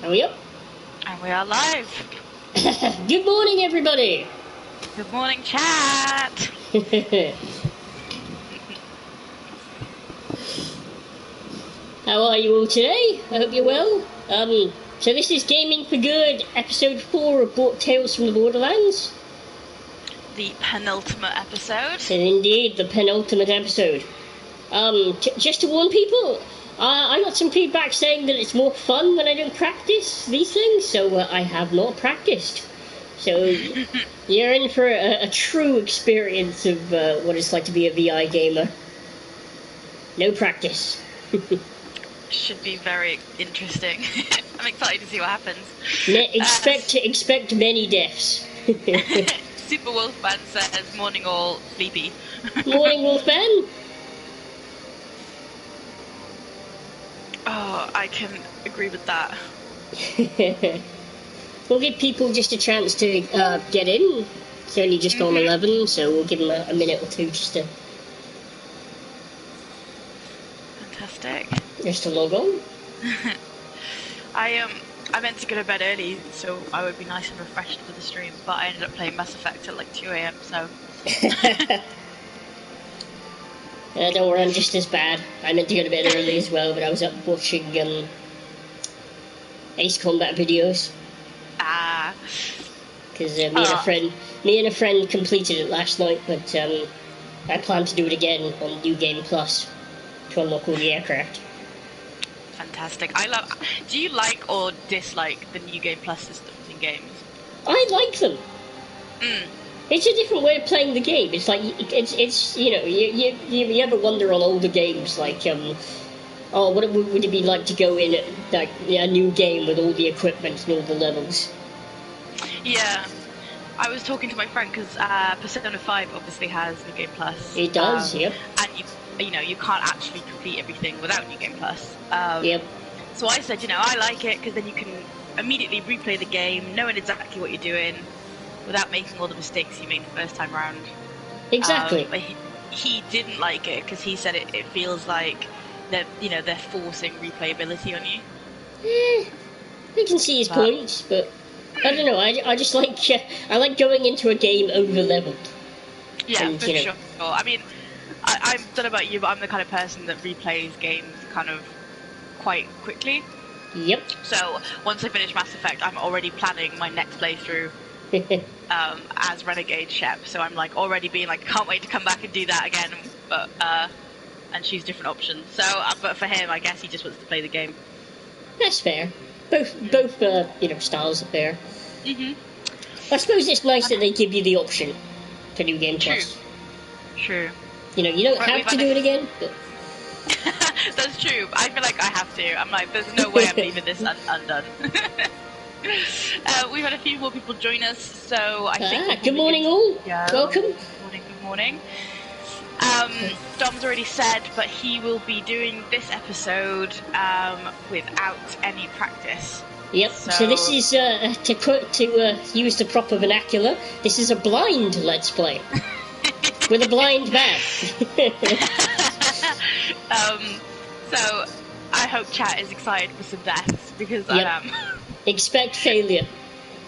Are we up? And we are live. Good morning, everybody. Good morning, chat. How are you all today? I hope you're well. So this is Gaming for Good, episode 4 of Tales from the Borderlands. The penultimate episode. And indeed, the penultimate episode. Just to warn people, I got some feedback saying that it's more fun when I don't practice these things, so I have not practiced. So you're in for a true experience of what it's like to be a VI gamer. No practice. Should be very interesting. I'm excited to see what happens. Expect many deaths. Super Wolfman says, morning all, sleepy. Morning, Wolfman. Oh, I can agree with that. We'll give people just a chance to get in. It's only just on 11, so we'll give them a minute or two just to... Fantastic. Just to log on. I meant to go to bed early, so I would be nice and refreshed for the stream, but I ended up playing Mass Effect at like 2 AM, so... Don't worry, I'm just as bad. I meant to go to bed early as well, but I was up watching Ace Combat videos. Ah. Because me and a friend completed it last night, but I plan to do it again on New Game Plus to unlock all the aircraft. Fantastic. Do you like or dislike the New Game Plus systems in games? I like them. It's a different way of playing the game. It's like it's you know you ever wonder on older games like what would it be like to go in like a new game with all the equipment and all the levels? Yeah, I was talking to my friend because Persona 5 obviously has New Game Plus. It does, yep. And you can't actually complete everything without New Game Plus. Yep. So I said, I like it because then you can immediately replay the game, knowing exactly what you're doing, without making all the mistakes you made the first time round. Exactly. But he didn't like it because he said it feels like they're forcing replayability on you. I can see his points, but I don't know. I just like I like going into a game over leveled. Yeah, for sure. I mean, I don't know about you, but I'm the kind of person that replays games kind of quite quickly. Yep. So once I finish Mass Effect, I'm already planning my next playthrough as Renegade Shep. So I'm like already being like, can't wait to come back and do that again, but and choose different options. So, but for him, I guess he just wants to play the game. That's fair. Both styles are fair. I suppose it's nice that they give you the option to New Game Plus. True. You don't have to do it again. But... That's true. I feel like I have to. I'm like, there's no way I'm leaving this undone. We've had a few more people join us, so I think... Good morning, all. Welcome. Good morning. Dom's already said, but he will be doing this episode without any practice. Yep. So this is to use the proper vernacular. This is a blind Let's Play with a blind man. So I hope chat is excited for some deaths because I am. Expect failure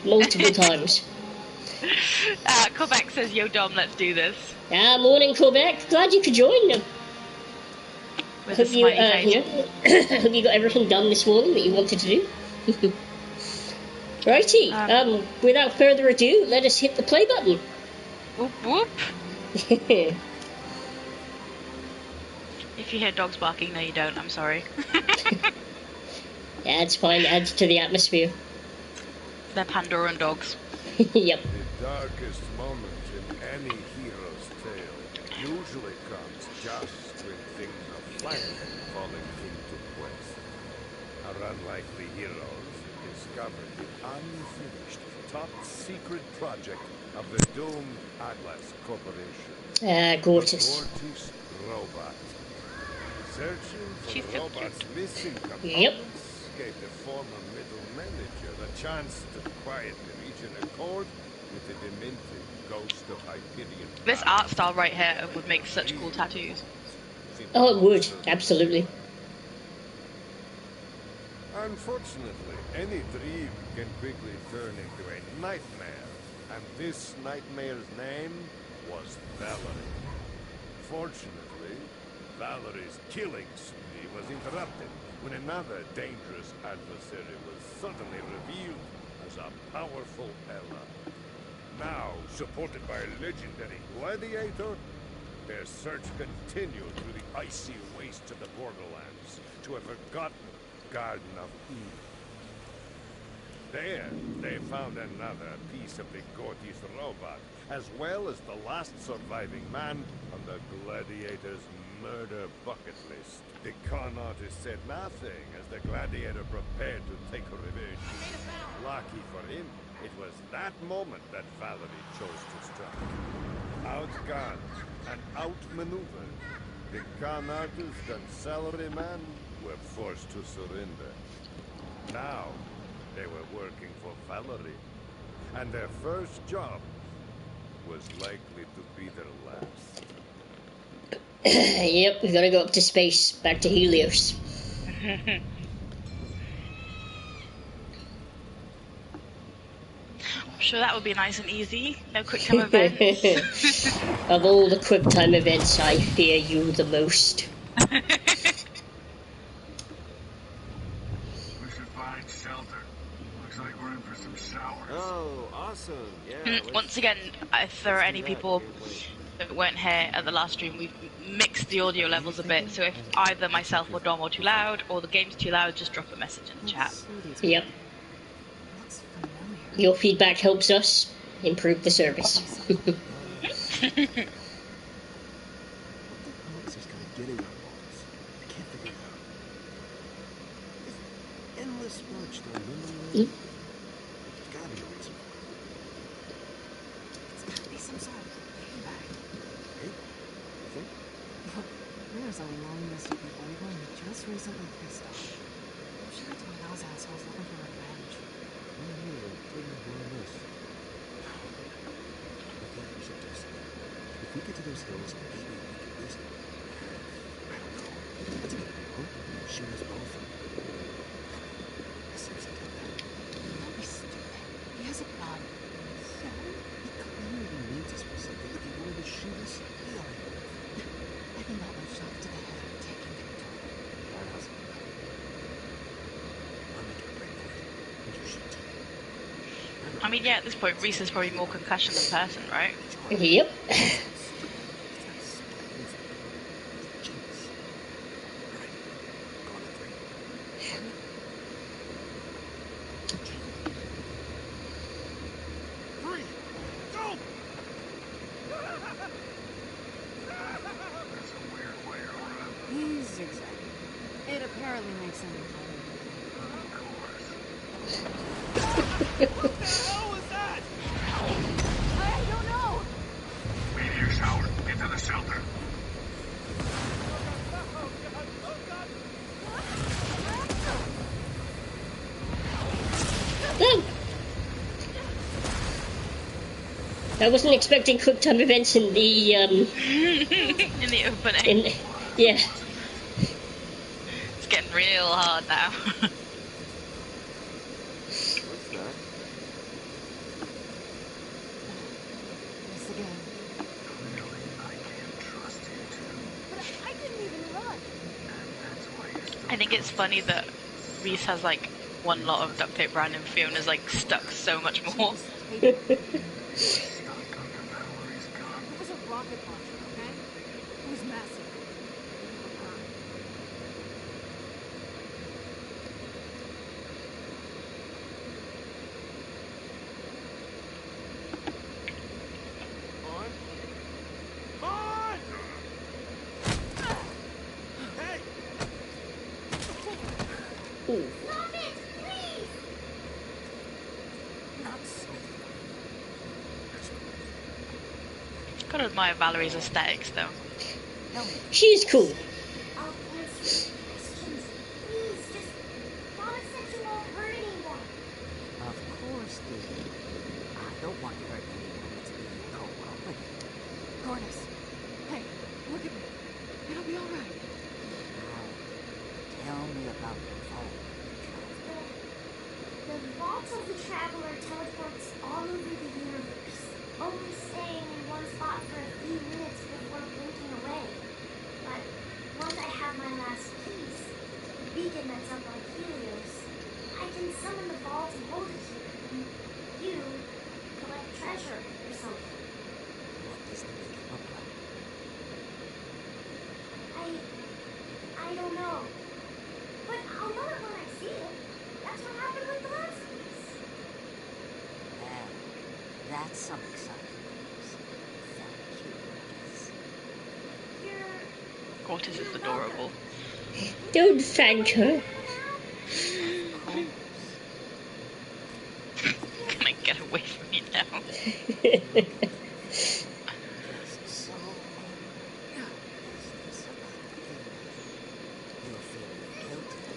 multiple times. Quebec says, "Yo, Dom, let's do this." Morning, Quebec. Glad you could join them. Hope you got everything done this morning that you wanted to do. Righty. Without further ado, let us hit the play button. Whoop whoop. If you hear dogs barking, no, you don't. I'm sorry. Yeah, it's fine. Adds to the atmosphere. They're Pandoran dogs. Yep. The darkest moment in any hero's tale usually comes just when things are finally falling into place. Our unlikely heroes discover the unfinished top-secret project of the doomed Atlas Corporation. Gorgeous. Mortis robot. Searching for the robot's missing components. Yep. Gave the former middle manager the chance to quietly reach an accord with the demented ghost of Hyperion. This art style right here would make such cool tattoos. Oh, it would. Absolutely. Unfortunately, any dream can quickly turn into a nightmare. And this nightmare's name was Valerie. Fortunately, Valerie's killing spree was interrupted when another dangerous adversary was suddenly revealed as a powerful ally. Now, supported by a legendary gladiator, their search continued through the icy wastes of the Borderlands to a forgotten Garden of Eden. There, they found another piece of the Gortys robot, as well as the last surviving man on the gladiator's murder bucket list. The con artist said nothing as the gladiator prepared to take revenge. Lucky for him, it was that moment that Valerie chose to strike. Outgunned and outmaneuvered, the con artist and salaryman were forced to surrender. Now, they were working for Valerie, and their first job was likely to be their last. Yep, we gotta go up to space, back to Helios. I'm sure that would be nice and easy. No quick time events. Of all the quick time events, I fear you the most. We should find shelter. Looks like we're in for some showers. Oh, awesome. Yeah. Once again, if there are any people that weren't here at the last stream, we've mixed the audio levels a bit, so if either myself or Dom are too loud, or the game's too loud, just drop a message in the chat. Yep. Your feedback helps us improve the service. What the hell is this guy getting on all this? I can't figure it out. This endless splurge down memory lane. There's gotta be a reason for it. It's gotta be some sort of payback. Hey, you think? Look, there's a long list of people we've only just recently pissed off. I'm sure it's one of those assholes looking for revenge. Taking a long list. I think we should do something. If we get to those hills, maybe we can do something. I don't know. That's a good idea, huh? Shoot us both. Seriously, do that. Don't be stupid. He has a gun. So? He clearly needs us for something. If he wanted to shoot us, he already would have. I think that one shot to the head would take him control. That hasn't been done. I'll make it a break for it. And you should too. I mean, yeah, at this point, Reese is probably more concussion than person, right? Yep. That's a weird way to run. He's zigzagging. It apparently makes him Of course. I don't know! Meteor shower. Get to the shelter. Oh. I wasn't expecting quick time events in the In the opening. yeah. It's getting real hard now. What's that? This again. Clearly, I can't trust you two. But I didn't even run! And that's why you're still I think it's funny that Reese has like one lot of duct tape around and Fiona's like stuck so much more. stuck under Valerie's gun. It was a rocket launcher, okay? It was massive. On! Hey! Ooh. Stop it! Please! Not so. Gotta admire Valerie's aesthetics though. She's cool. I'll answer your questions. Please, just promise that you won't hurt anyone. Of course, dude. I don't want to hurt anyone that's being cold. Cornus, hey, look at me. It'll be all right. Now, tell me about the phone. Vault of the Traveler teleports all over the universe, only staying in one spot for a few minutes before blinking away. But once I have my last piece, the beacon that's up on Helios, I can summon the vault and hold it here, and you collect treasure or something. What does the beacon look like? I don't know. But I'll know it when I see it. That's what happened with the last piece. Well, that's some exciting news. Thank you, Otis. You're Cortis is adorable. Don't thank her. Of course. Can I get away from you now? Just so angry. Is this about the thing? You feel guilty.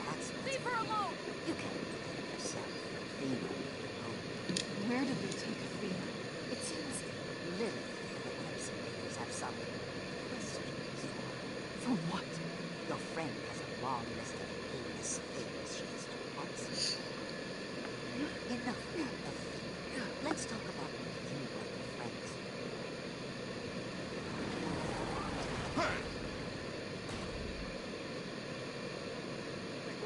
That's what's Leave her alone! You can't blame yourself for Athena being home. Where did they take Athena? It seems literally the Crimson Raiders have some questions for her. For what? Your friend has a long list of heinous things she has done once. Enough now of Athena. Let's talk about you and your friends.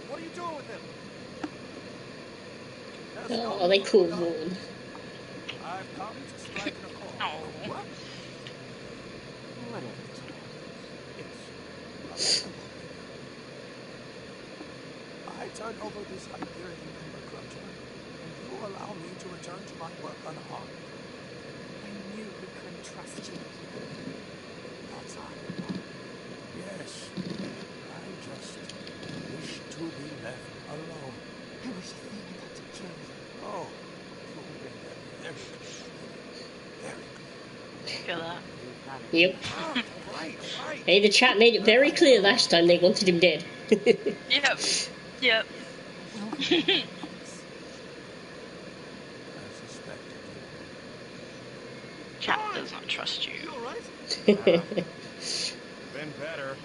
What are you doing with him? Oh, they call Vaughn. I've come to strike an accord. Oh. What? Whatever, Tom. Yes. I turn over this Hyperion number cruncher, and you allow me to return to my work unharmed. I knew we couldn't trust you. That's all you want. Yes. I just wish to be left alone. I wish Athena got to kill you. Oh, you made that very clear. Very clear. Feel that? You got it. Yep. Ah, right, right. Hey, the chat made it very clear last time they wanted him dead. Yep. Yep. I suspected you. Chat does not trust you. You all right? Been better.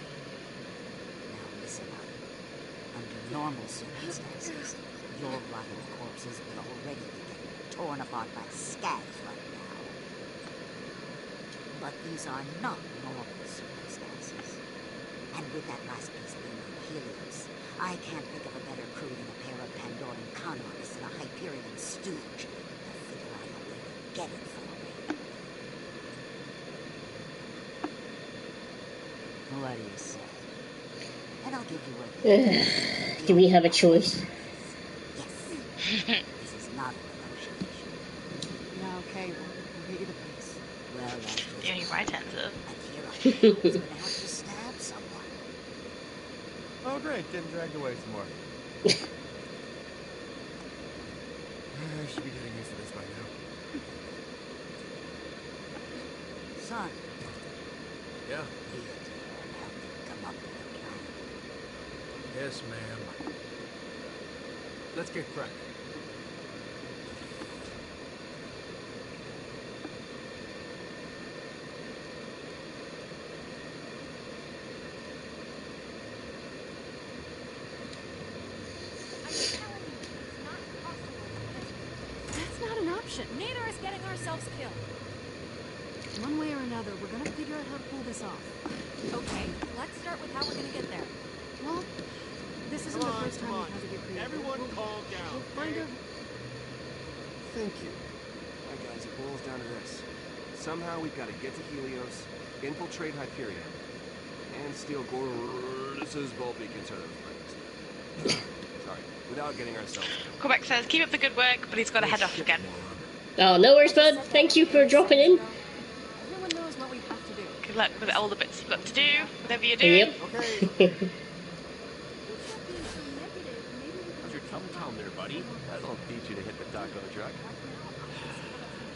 Now listen up. Under normal circumstances, your rotting corpses would already be getting torn apart by skags right now. But these are not normal circumstances. And with that last piece being on Helios, I can't think of a better crew than a pair of Pandoran con artists and a Hyperion stooge to figure out a way to get it for me. What do you say? And I'll give you a... Do we have a choice? Yes. This is not a negotiation. Yeah, okay, we'll get you the piece. Well, that's just... The only right answer. And here I was gonna have to stab someone. Oh, great. Getting dragged away some more. I should be getting used to this by now. Son, Yeah? be a dear and help me come up with a plan. Yes, ma'am. Let's get cracking. That's not an option. Neither is getting ourselves killed. One way or another, we're gonna figure out how to pull this off. Okay, let's start with how we're gonna get there. Well, this isn't the first time we've had to get creative. Everyone calm down. We'll find a... Thank you. Alright guys, it boils down to this. Somehow we've got to get to Helios, infiltrate Hyperion, and steal Gortys's vault beacon sort of. Sorry, without getting ourselves killed. Quebec says, keep up the good work, but he's got to head off again. Oh, no worries, bud. Thank you for dropping in. Everyone knows what we have to do. Good luck with all the bits you've got to do, whatever you're doing. Yep. Okay. How's your tum-tum there, buddy? That'll teach you to hit the taco truck.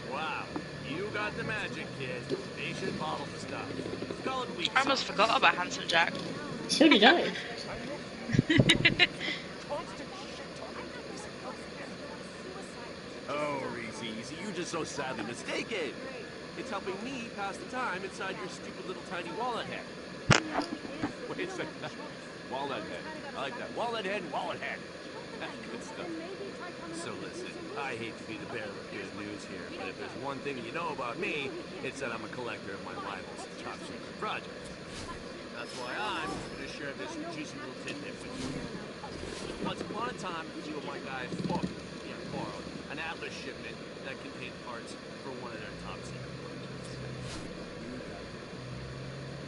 Wow, you got the magic, kid. They should bottle the stuff. Call it weak I almost forgot about Handsome Jack. So did I. Oh, Reese, you're just so sadly mistaken. It's helping me pass the time inside your stupid little tiny walnut head. Wait a second. Walnut head. I like that. Walnut head, wallet head. Good stuff. So listen, I hate to be the bearer of good news here, but if there's one thing you know about me, it's that I'm a collector of my rivals' top secret projects. That's why I'm going to share this juicy little tidbit with you. Once upon a time, a few of my guys borrowed an Atlas shipment that contained parts for one of their top secret projects.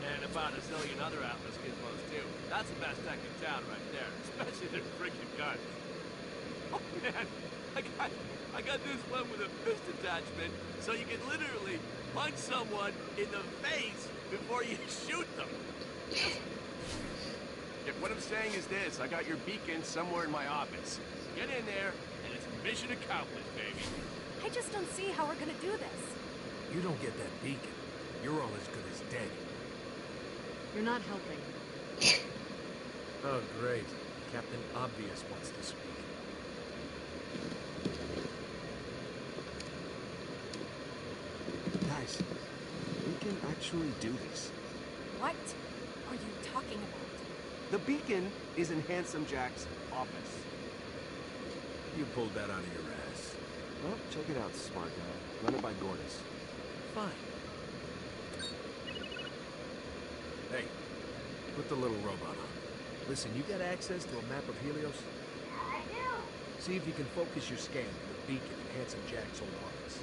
And about a zillion other Atlas gizmos too. That's the best tech in town right there, especially their freaking guns. Oh man, I got this one with a fist attachment, so you can literally punch someone in the face before you shoot them. Yeah, what I'm saying is this, I got your beacon somewhere in my office. Get in there, and it's mission accomplished, baby. I just don't see how we're gonna do this. You don't get that beacon, you're all as good as dead. You're not helping. Oh, great. Captain Obvious wants to speak. Guys, we can actually do this. What are you talking about? The beacon is in Handsome Jack's office. You pulled that out of your ass. Well, check it out, smart guy. Run it by Gordis. Fine. Hey, put the little robot on. Listen, you got access to a map of Helios? I do. See if you can focus your scan to the beacon in Handsome Jack's old office.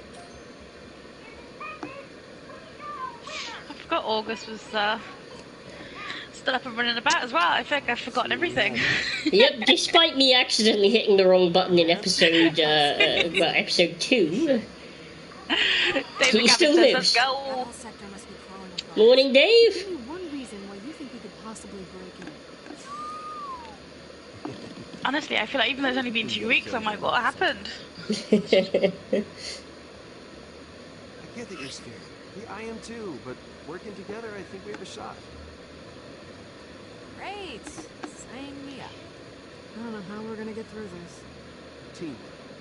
I forgot August was still up and running about as well. I think I've forgotten everything. Yep, despite me accidentally hitting the wrong button in episode, episode 2. David still Gavin says, lives. let's go. That sector must be crawling with Morning, Dave. Give me one reason why you think we could possibly break in. Honestly, I feel like even though it's only been 2 weeks, I'm like, what happened? I get that you're scared. Yeah, I am too, but working together, I think we have a shot. Great. Sign me up. I don't know how we're gonna get through this. Teamwork,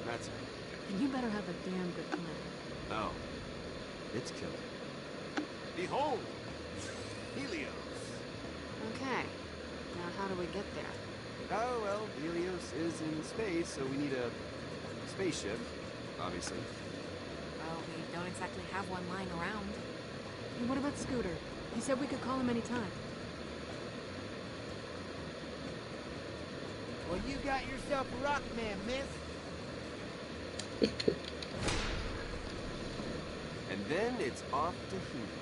that's it. And you better have a damn good plan. Oh, it's killer. Behold, Helios. Okay. Now how do we get there? Oh, well, Helios is in space, so we need a spaceship, obviously. Well, we don't exactly have one lying around. And what about Scooter? He said we could call him anytime. Well, you got yourself a rocket man, miss. And then it's off to Helios.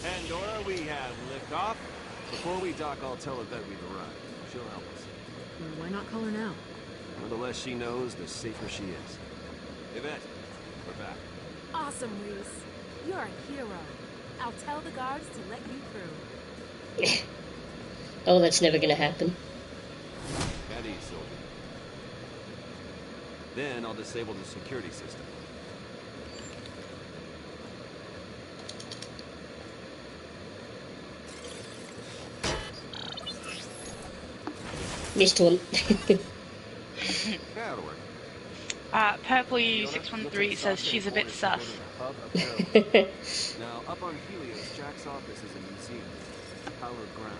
Pandora, we have liftoff. Before we dock, I'll tell Yvette we've arrived. She'll help us. Well, why not call her now? The less she knows, the safer she is. Yvette, we're back. Awesome, Reese. You're a hero. I'll tell the guards to let you through. Oh, that's never gonna happen. At ease, soldier. Then I'll disable the security system. Missed one. That'll work. Purple U613 says she's a bit sus. Now, up on Helios, Jack's office is a museum. Hallowed ground.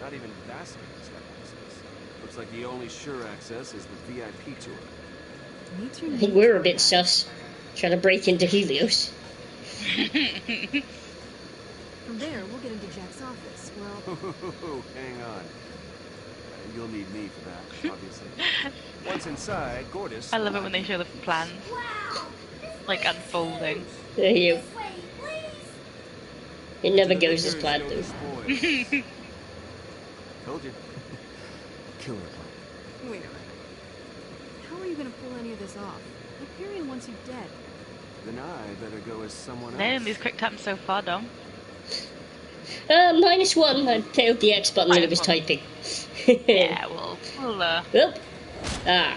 Not even Vasquez got access. Looks like the only sure access is the VIP tour. I think we're a bit sus. Trying to break into Helios. From there, we'll get into Jack's office. Well, Hang on. You'll need me for that, obviously. Once inside, Gordis... I love it when they show the plans, Wow. like, unfolding. There you. This way, please. It never goes as planned, though. Told you. Killer plan. wait a minute. How are you gonna pull any of this off? Hyperion wants you dead. Then I better go as someone else. Man, these quick times so far, Dom. -1. I tailed the X button when it was typing. Yeah, we'll Oop. Ah.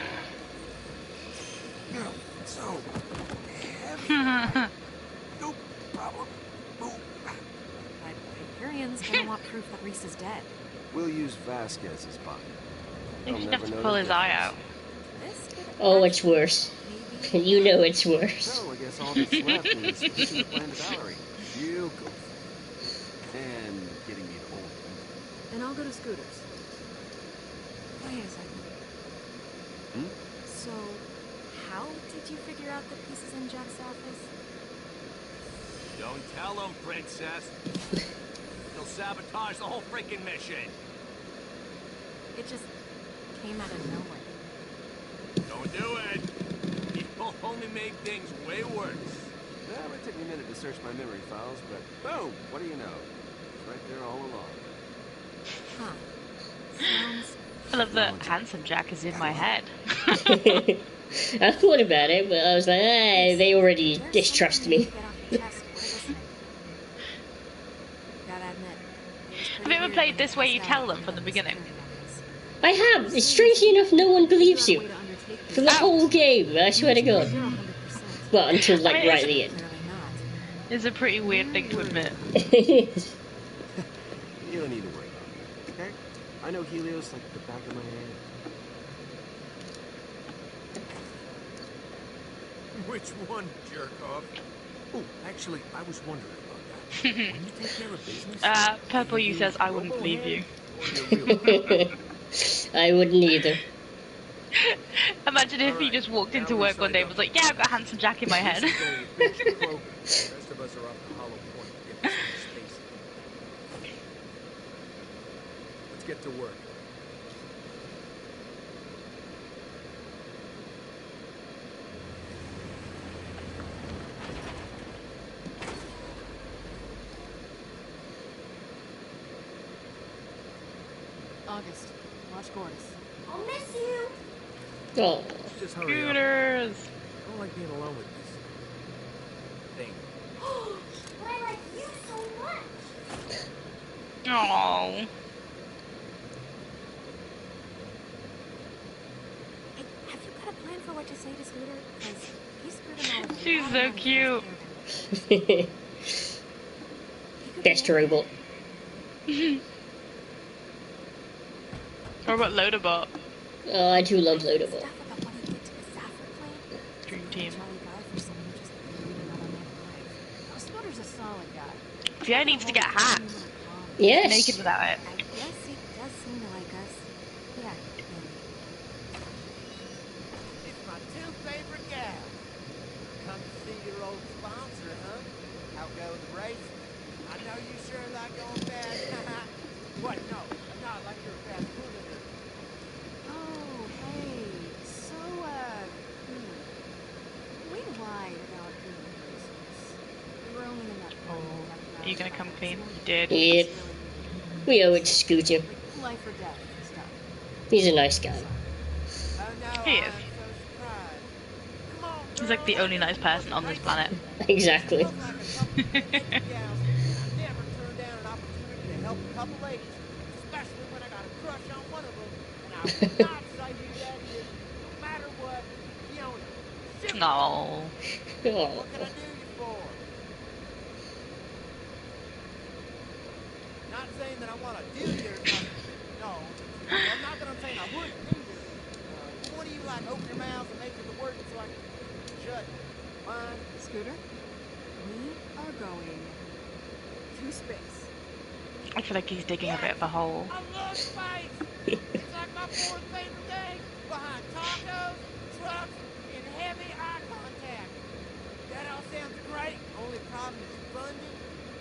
So heavy. No problem. Move. But Hyperion's gonna want proof that Reese is dead. We'll use Vasquez's body. I think They'll she'd never have to know pull the his eye out. This could Oh, it's worse. maybe You know it's worse. So I guess all that's left is pushing the plan to Valerie. She'll go. And getting me to hold him. And I'll go to Scooter's. Wait a second. So, how did you figure out the pieces in Jack's office? Don't tell him, princess. He'll sabotage the whole freaking mission. It just came out of nowhere. Don't do it. You'll only make things way worse. Well, it took me a minute to search my memory files, but boom! What do you know? It's right there all along. Huh. Sounds... I love that Handsome Jack is in my head. I thought about it, but I was like, they already distrust me. Have you ever played This Way You Tell Them from the beginning? I have. Strangely enough, no one believes you. For the whole game, I swear to God. Well, until, like, right at the end. It's a pretty weird thing to admit. You don't need to worry about me, okay? I know Helios like the back of my hand. Which one, jerk off? Oh, actually, I was wondering about that. When you take care of business, Purple You says I wouldn't believe you. I wouldn't either. Imagine if he just walked into work one day and was like, yeah, I've got Handsome Jack in my head. The rest of us are off the hollow point to get this into space. Let's get to work. August, watch Gordis. I'll miss you. Oh. Just hurry up. Scooters. I don't like being alone with this thing. But I like you so much. Aww. Hey, have you got a plan for what to say to Scooter? Because he screwed him all. She's so cute. Best robot. Or about Loaderbot? Oh, I do love Loaderbot. Dream team. Scooter's a solid guy. Theo needs to get hacked. Yes. Naked without it. I guess he does seem to like us. Yeah, maybe. It's my two favorite gals. Come to see your old sponsor, huh? How go the races? I know you sure like going fast. What? No, not like you're a fast food. Oh, hey. So, we lied about being racers. We were only in that Oh, are you gonna come clean? You did. Yep. We owe it to Scooter. Life or death stuff. He's a nice guy. Oh no, He is. I'm so surprised. Come on, He's like the only nice person on this planet. Exactly. Look like a couple of gals. I never turned down an opportunity to help a couple ladies, especially when I got a crush on one of them, and I will not say who that is, no matter what. Fiona. Shit. No. Oh. What can I do you for? Not saying that I want to do you or nothing. No. I'm not that I'm saying I wouldn't either. What do you like? Open your mouth and make it work so I can shut mine. Scooter, we are going to space. I feel like he's digging a bit of a hole. I love space. It's like my fourth favorite thing behind tacos, trucks, and heavy eye contact. That all sounds great. Only problem is funding.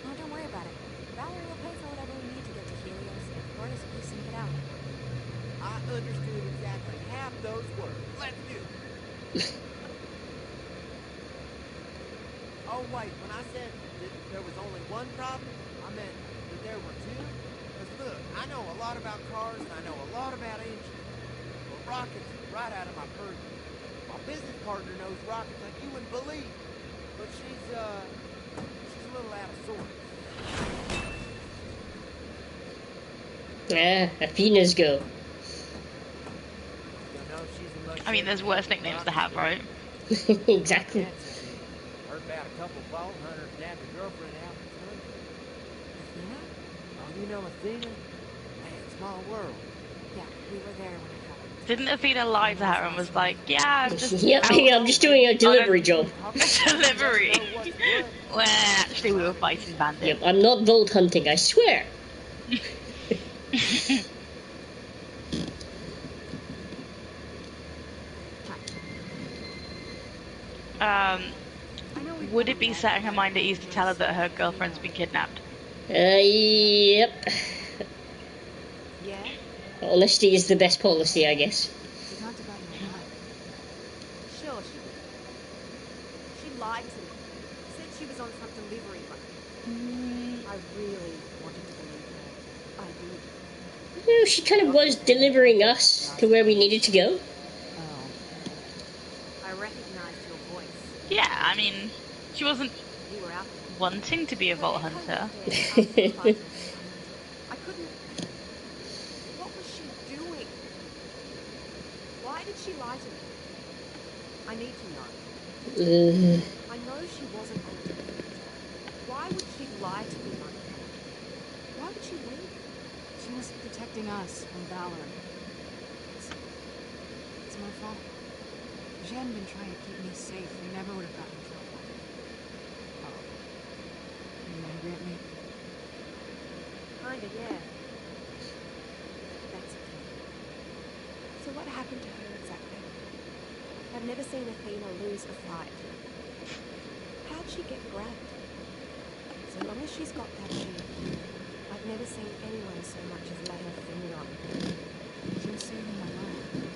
No, don't worry about it. Valerie will pay for whatever we need to get to Helios if Gordis will sync it out. I understood exactly half those words. Let's do it. Oh, wait, when I said that there was only one problem, I meant that there were two. Because look, I know a lot about cars and I know a lot about engines. But rockets are right out of my purview. My business partner knows rockets like you wouldn't believe. But she's a little out of sorts. Yeah, Athena's go. Don't know if she's a much I mean, there's worse nicknames to have, right? Exactly. Heard about a couple vault hunters nabbed a girlfriend out in the country. Athena? Oh, you know Athena? Man, small world. Yeah, we were there when it happened. Didn't Athena lie to her and was like, yeah, I'm just Yep, out I'm just doing a delivery job. delivery. When actually we were fighting bandits. Yep, I'm not vault hunting, I swear. Would it be setting her mind at ease to tell her that her girlfriend's been kidnapped? Yep. Yeah? Honesty is the best policy, I guess. She talked about your wife. Sure, she did. She lied to me. Said she was on some delivery run. I really wanted to believe her. I did. Well, she kind of was delivering us to where we needed to go. Oh. I recognized your voice. Yeah, I mean, she wasn't You were out wanting to be a vault hunter. I couldn't... What was she doing? Why did she lie to me? I need to know. I know she wasn't on delivery. Why would she lie to me like that? Why would she leave? She was protecting us from Valerie. It's my fault. If she hadn't been trying to keep me safe, we never would have gotten in trouble. Oh. Are you angry at me? Kinda, yeah. That's okay. So what happened to her exactly? I've never seen Athena lose a fight. How'd she get grabbed? So long as she's got that shield, I've never seen anyone so much as lay her finger on her. She was saving my life.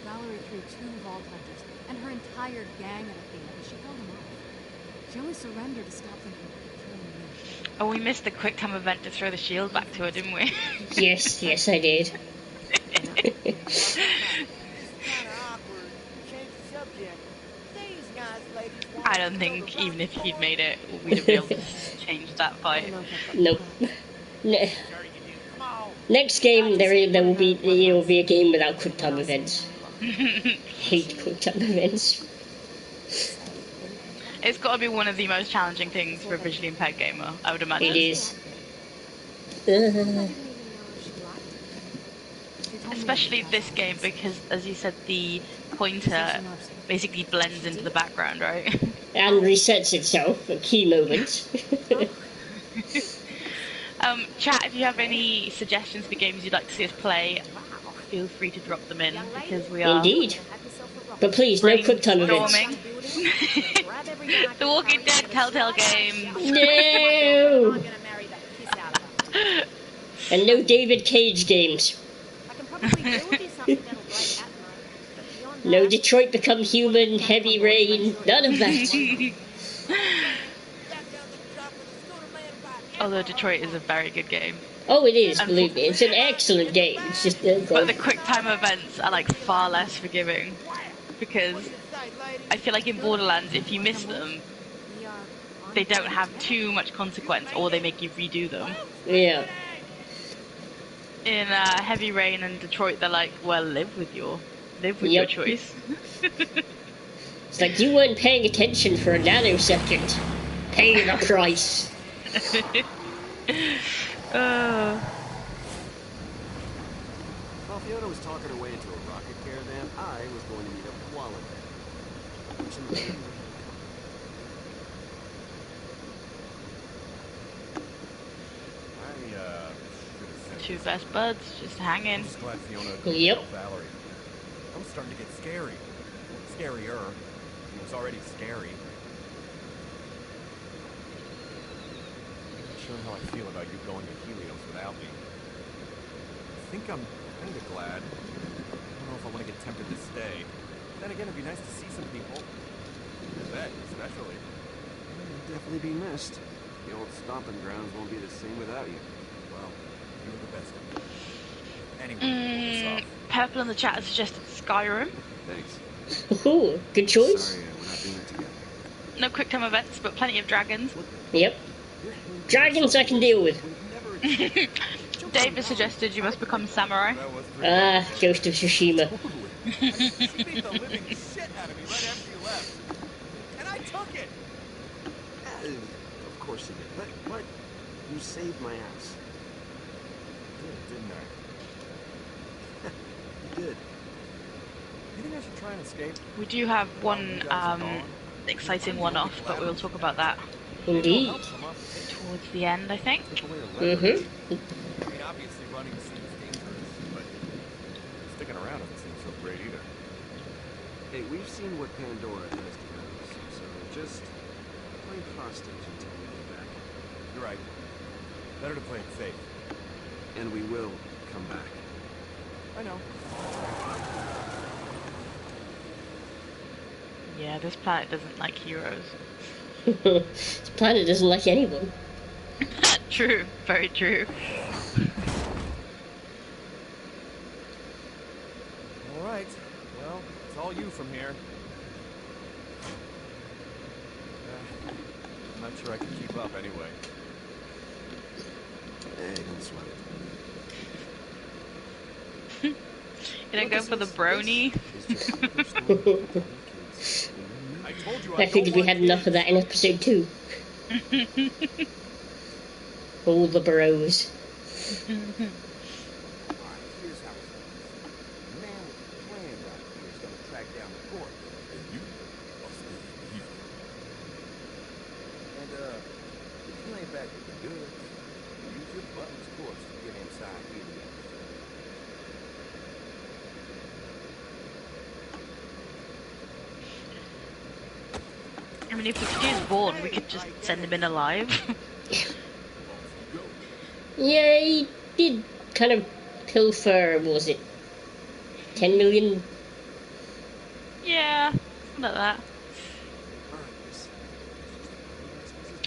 Valerie threw 2 vault hunters and her entire gang at Athena, but she held them off. She only surrendered to stop them from killing me. Oh, we missed the quick time event to throw the shield back to her, didn't we? Yes, I did. Kinda awkward. Change the subject. These nice ladies want I don't think even if he'd made it, we'd have been able to change that fight. Nope. Come on. Next game, there will be a game without quick time events. Hate quick time events. It's got to be one of the most challenging things for a visually impaired gamer, I would imagine. It is. Especially this game, because, as you said, the pointer basically blends into the background, right? And resets itself at key moments. Chat, if you have any suggestions for games you'd like to see us play, feel free to drop them in, because we are... Indeed. But please, no quick time events. The Walking Dead Telltale games. No! And no David Cage games. No Detroit Become Human, Heavy Rain, none of that. Although Detroit is a very good game. Oh, it is, believe me. It's an excellent game. It's just... But the quick time events are like far less forgiving. Because I feel like in Borderlands, if you miss them, they don't have too much consequence, or they make you redo them. Yeah. In Heavy Rain and Detroit, they're like, well, live with your choice. It's like you weren't paying attention for a nanosecond. Pay the price. While Fiona was talking her way into a rocket caravan, I was going to meet up with Wallen. Two best buds, just hanging. I'm just glad Fiona Yep. Valerie. I was starting to get scary. Scarier. It was already scary. I'm not sure how I feel about you going to Helios without me. I think I'm kind of glad. I don't know if I want to get tempted to stay. Then again, it'd be nice to see some people. Bet, especially. You'll definitely be missed. The old stomping grounds won't be the same without you. Well, you're the best of me. Anyway, pull this off. Purple in the chat has suggested Skyrim. Thanks. Ooh, good choice. Sorry, we're not doing it together. No quick time events, but plenty of dragons. Yep. Dragons I can deal with. David suggested you must become samurai. Ghost of Tsushima. She beat the living shit out of me right after you left. And I took it! Of course you did. But you saved my ass. Didn't I? You did. think I should try and escape? We do have While you one guys are gone? exciting I'm one really off, glad but we'll we talk did about that Indeed. Helps, I'm off the table. towards the end, I think. Took away a lever. Mm-hmm. I mean, obviously running seems dangerous, but sticking around doesn't seem so great either. Hey, we've seen what Pandora has to us, so just play hostage until we get back. You're right. Better to play it safe. And we will come back. I know. Yeah, this planet doesn't like heroes. This planet doesn't like anyone. True, very true. All right. Well, it's all you from here. I'm not sure I can keep up anyway. Hey, don't sweat it. You don't go for the brony? I told you I figured we had enough of that in episode 2. All the bros. Alright, here's how it goes. The man with the plan right here is gonna track down the corpse. And you are staying here. And, if you ain't back with the goods, use your button's course to get inside Helios. I mean, if we could use Vaughn, we could just send him in alive. Yeah, he did kind of pilfer, what was it, 10 million? Yeah, something like that.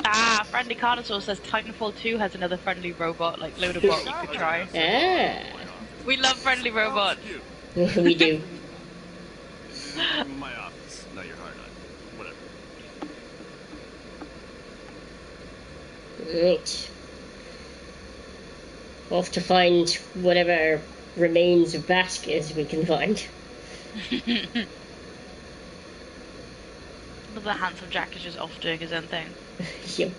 Ah, Friendly Carnosaur says Titanfall 2 has another friendly robot, like Loaderbot you could try. Ah, We love friendly robots. we do. My office. No, you're hard on. Whatever. Right. Off to find whatever remains of Vasquez we can find. The handsome Jack is just off doing his own thing. Yep.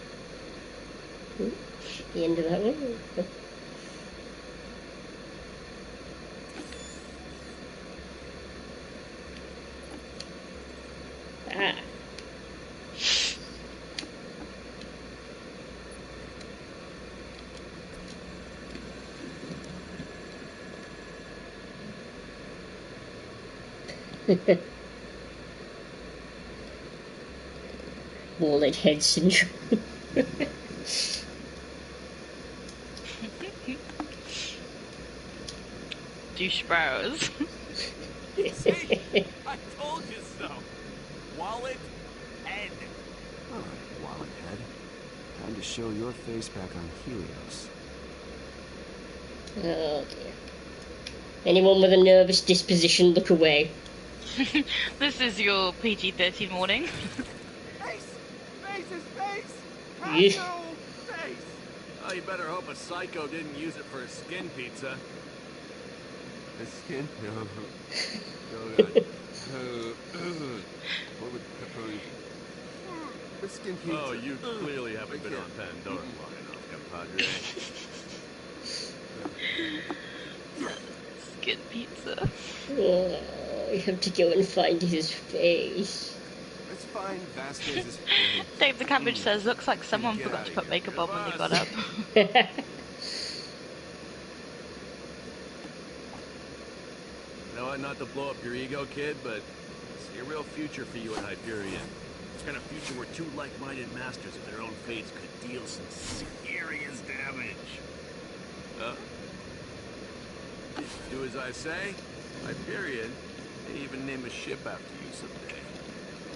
The end of that one. Ah. Wallet head syndrome. Douche bros. See? I told you so. Wallet head. All right, wallet head. Time to show your face back on Helios. Oh dear. Anyone with a nervous disposition, look away. This is your PG-13 warning. Face! Face is face! Yeah. Paso! Face! Oh, you better hope a psycho didn't use it for a skin pizza. The skin? No. Oh, God. What would pepperoni? The skin pizza. Oh, you clearly haven't been on Pandora long enough, compadre. Skin pizza. Oh, we have to go and find his face. Let's find Vasquez's. Dave the Cabbage says, looks like someone forgot to put makeup on when they got up. You know what, not to blow up your ego, kid, but I see a real future for you at Hyperion. It's kind of future where two like-minded masters of their own fates could deal some serious damage. Huh? Do as I say, Hyperion may even name a ship after you someday.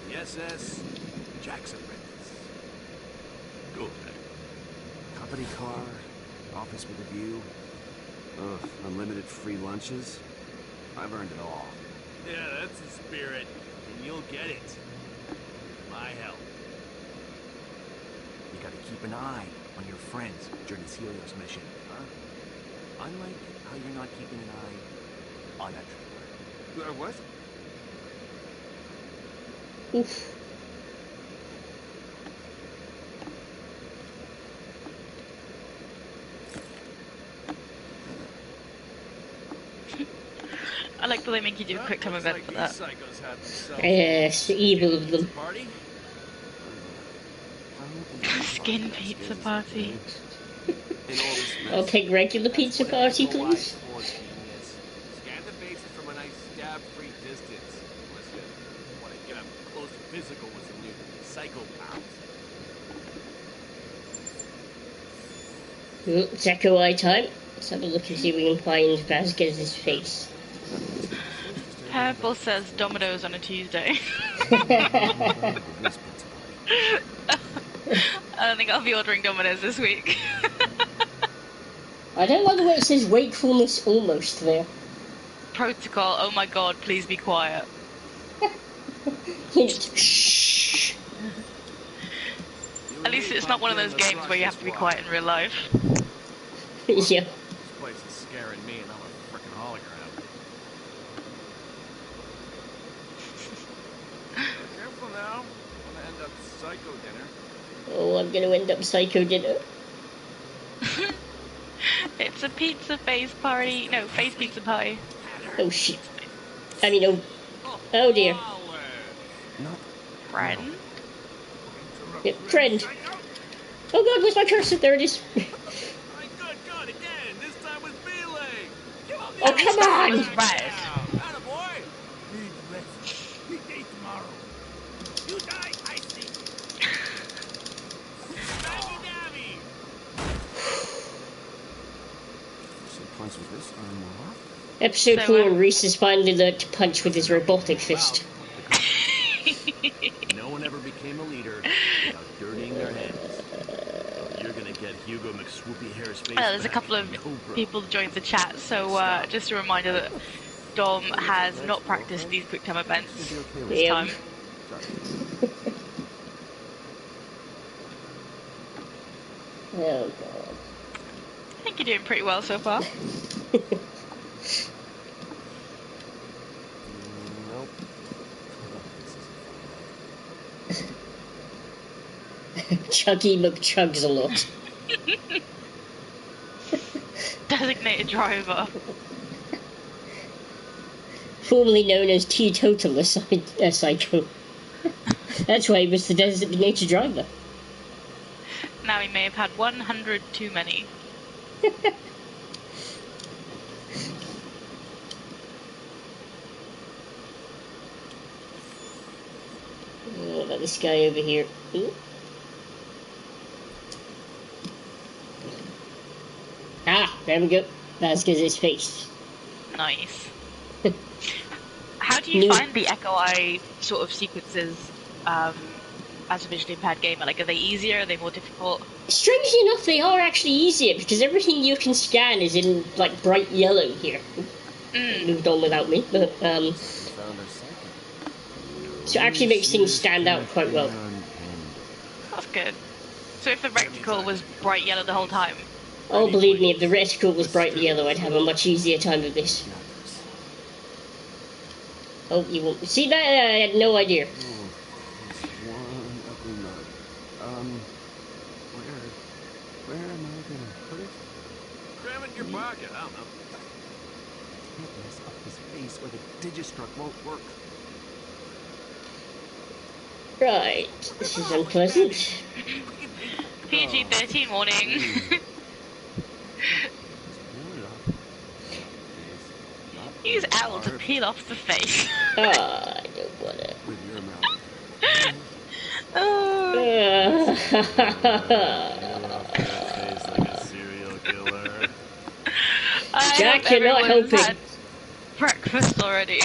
The SS Jackson Rapids. Cool, man. Company car, office with a view. Ugh, unlimited free lunches. I've earned it all. Yeah, that's the spirit, and you'll get it. My help. You gotta keep an eye on your friends during this Helios mission, huh? Unlike how you're not keeping an eye on that trailer. What? Oof. I like that they make you do a quick time event for that. Psychos had themselves Yes, the evil of them. party. Skin pizza party. I'll take regular pizza party, please. Scan the bases from a nice stab-free distance. Unless you want to get up close and physical with some new psychopaths. It's Echo Eye time. Let's have a look and see if we can find Vasquez's face. Purple says Domino's on a Tuesday. I don't think I'll be ordering Domino's this week. I don't like the way it says wakefulness almost there. Protocol, oh my god, please be quiet. Shh. At least it's not one of those games where you have to be quiet in real life. Yeah. This place is scaring me and I'm a freaking hologram. Careful now. I'm gonna end up psycho dinner. Oh, I'm gonna end up psycho dinner. It's a pizza face party. No, face pizza pie. Oh shit. I mean, oh dear. Friend? Yeah, friend. Oh god, where's my cursor? There it is. Good, again. This time with feeling. Oh, come on! Right. Attaboy. Need rest. Big day tomorrow. You die, I see. Dabby dabby. Punch with this arm off. Episode 4, Reese is finally learned to punch with his robotic fist. No one ever became a leader without dirtying their hands. You're gonna get Hugo McSwoopy Hair's face. There's a couple of people joined the chat, so just a reminder that Dom has not practiced these quick time events this time. Oh god. I think you're doing pretty well so far. Nope. Chuggy McChugs a lot. Designated driver. Formerly known as Teetotaler Psycho. That's why he was the designated driver. Now he may have had 100 too many. What about this guy over here? Ooh. Ah, there we go. Vasquez's face. Nice. How do you find the Echo Eye sort of sequences as a visually impaired gamer? Like, are they easier? Are they more difficult? Strangely enough, they are actually easier because everything you can scan is in like bright yellow here. Moved on without me, but so it actually makes things stand out quite well. That's good. So if the reticle was bright yellow the whole time? Oh, believe me, if the reticle was bright yellow, I'd have a much easier time with this. Oh, you won't see that? I had no idea. Where am I gonna put it? Cram it in your pocket, I don't know. Can't mess up his face or the Digistruct won't work. Right, this is unpleasant. PG-13 warning. Use L to peel off the face. Ah, I don't want it. With your mouth. Face like a serial killer. Jack, you're not helping. Had breakfast already.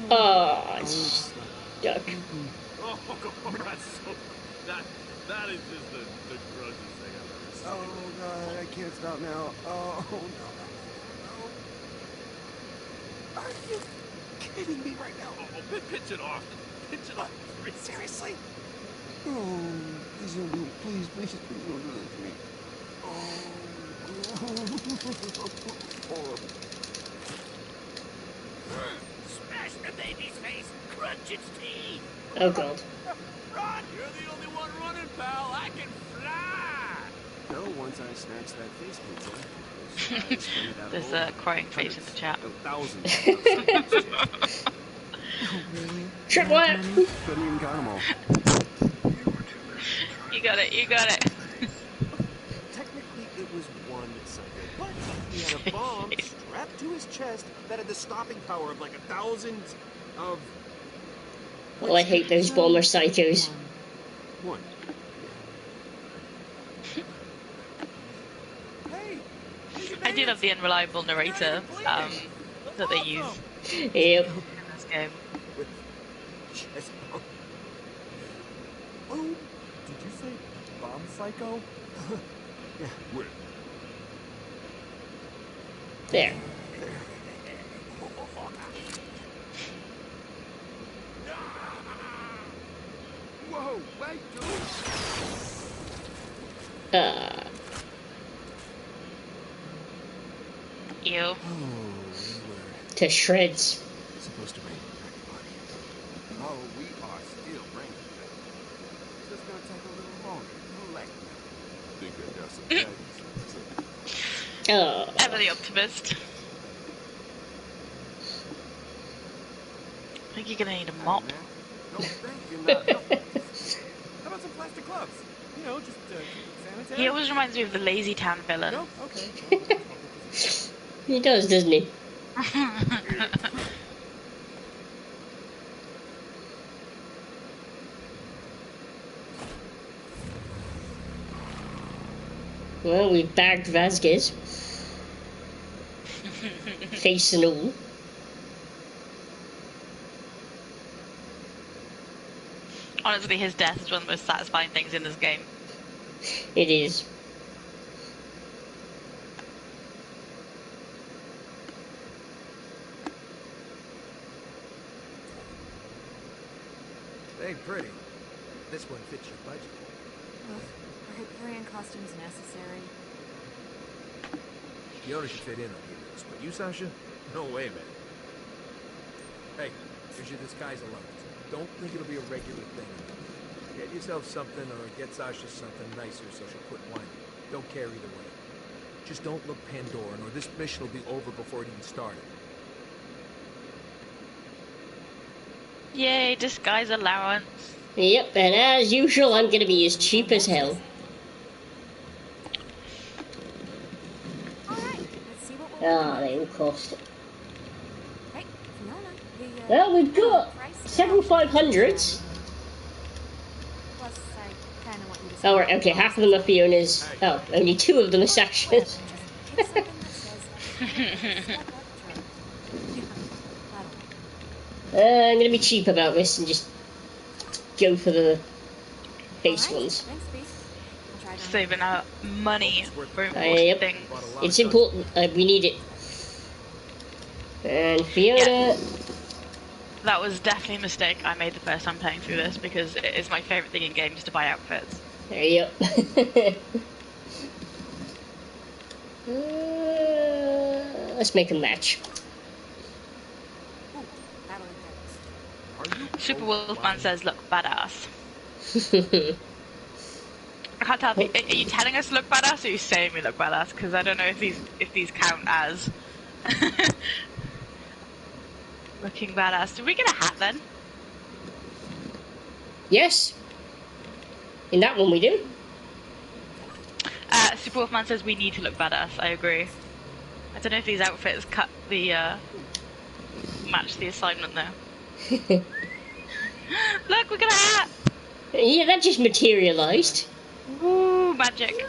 Oh, stuck. that's so... That is just the grossest thing I've ever seen. Oh, God, I can't stop now. Oh, no. Are you kidding me right now? Oh, pitch it off. Pitch it off. Seriously? Oh, please don't do it. Please don't do this to me. Oh. Smash the baby's face! Crunch its teeth! Oh god. Run! You're the only one running, pal. I can fly. No, once I snatched that face pizza, those eyes rented out a There's whole a crying face in the hundreds, chat. no, thousands of psychos too. Oh, really? Tripwire! Couldn't even count them all. You got it, you got it. Technically, it was one psycho, but he had a bomb strapped to his chest that had the stopping power of like 1,000 of... Oh, I hate those bomber psychos. One. Hey! I do love the unreliable narrator that they use Yep. in this game. With chest bomb. Oh, did you say bomb psycho? Yeah. Where? There. Whoa, wait, dude! Ew. Oh, we To shreds. were supposed to bring it back to party. Oh, we are still bringing it back. It's just gonna take a little longer. Relax. Think I got some baddies. Oh. Ever the optimist. I think you're gonna need a mop. No, thank you, not helpful. How about some plastic gloves? You know, just sanitary. He always reminds me of the Lazy Town villain. No? Okay. He does, doesn't he? Well, we've bagged Vasquez. Face and all. Honestly, his death is one of the most satisfying things in this game. It is. Hey, pretty. This one fits your budget. Are Hyperion costumes necessary? The owner should fit in on heroes, but you, Sasha? No way, man. Hey, here's your disguise allowance. Don't think it'll be a regular thing. Get yourself something, or get Sasha something nicer so she'll quit whining. Don't care either way. Just don't look Pandoran, or this mission will be over before it even started. Yay, disguise allowance. Yep, and as usual, I'm gonna be as cheap as hell. Alright, let's see what we're Ah, they all cost. Hey, Fiona, Well, we've got several 500s. Plus, I kinda want you to Oh, right, okay, half of them are Fiona's. Oh, only 2 of them are Sasha's. I'm gonna be cheap about this and just go for the base ones. Saving out money for Yep. things. It's important. We need it. And Fiona. Yeah. That was definitely a mistake I made the first time playing through this, because it is my favourite thing in games to buy outfits. There you go. Let's make a match. Super Wolfman says, look badass. I can't tell if are you telling us to look badass, or are you saying we look badass? Because I don't know if these count as looking badass. Did we get a hat then? Yes. In that one we do. Super Wolfman says we need to look badass. I agree. I don't know if these outfits cut the match the assignment though. Look, we got a hat! Yeah, that just materialized. Ooh, magic.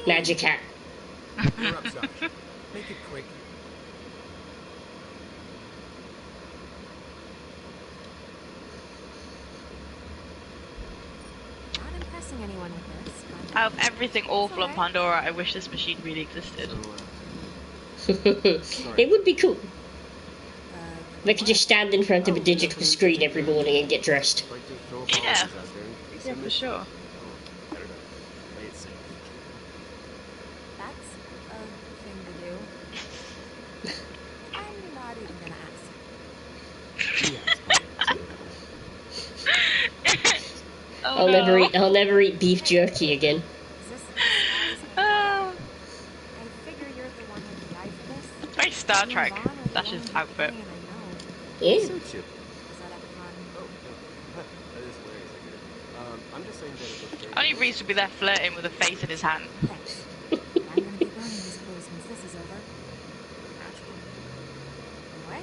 Magic hat. You're up, Sasha. Make it quick. Not impressing anyone with this, but Out of everything awful on Pandora, I wish this machine really existed. It would be cool. They could just stand in front of a digital screen every morning and get dressed. Yeah. Yeah, for sure. that's a thing to do. I'm not even gonna ask. no. I'll never eat beef jerky again. Is this the disguise I Ah, I figure you're the one with the eye for this. it's very Star You and Trek. Vaughn are the That's his only outfit. companion I know. Yeah. Suits you. Is that a pun? Oh, that is hilarious, I get it. I'm just saying that it looks very Only close. Reese would be there flirting with a face in his hand. Thanks. I'm gonna be burning these clothes once this is over. Naturally. Anyway,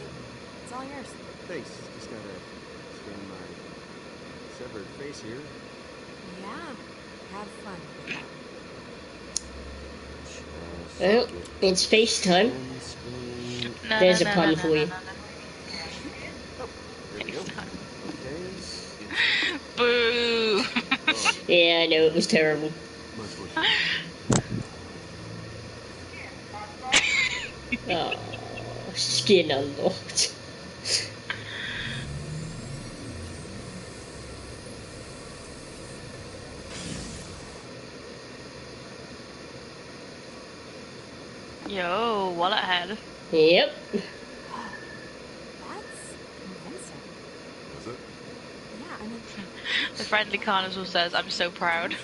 it's all yours. Thanks. Just gotta scan my severed face here. Yeah. Have fun with that. Well, it's FaceTime. No, There's no, a no, pun no, for no, you. no, no. There we go. FaceTime. Okay. Boo! Yeah, I know, it was terrible. Much more. Oh, skin unlocked. Yo, wallet head. Yep. That's convincing. Was it? Yeah, I mean, The friendly carnival says, "I'm so proud."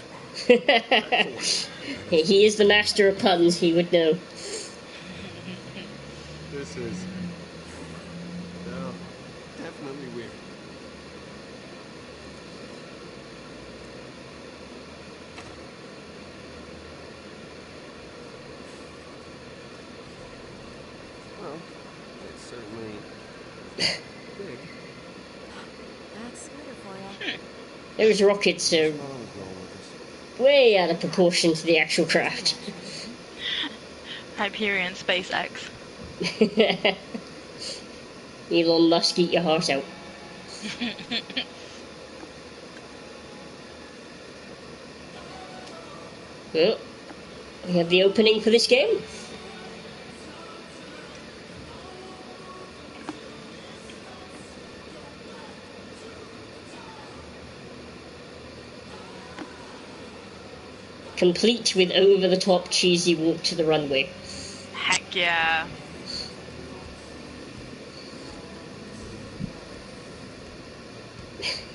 He is the master of puns, he would know. This is... No, definitely weird. Well, it's certainly big. that's sweeter for you. Those rockets are What's wrong with all of this? way out of proportion to the actual craft. Hyperion SpaceX. Elon Musk, eat your heart out. Well, we have the opening for this game. Complete with over-the-top cheesy walk to the runway. Heck yeah.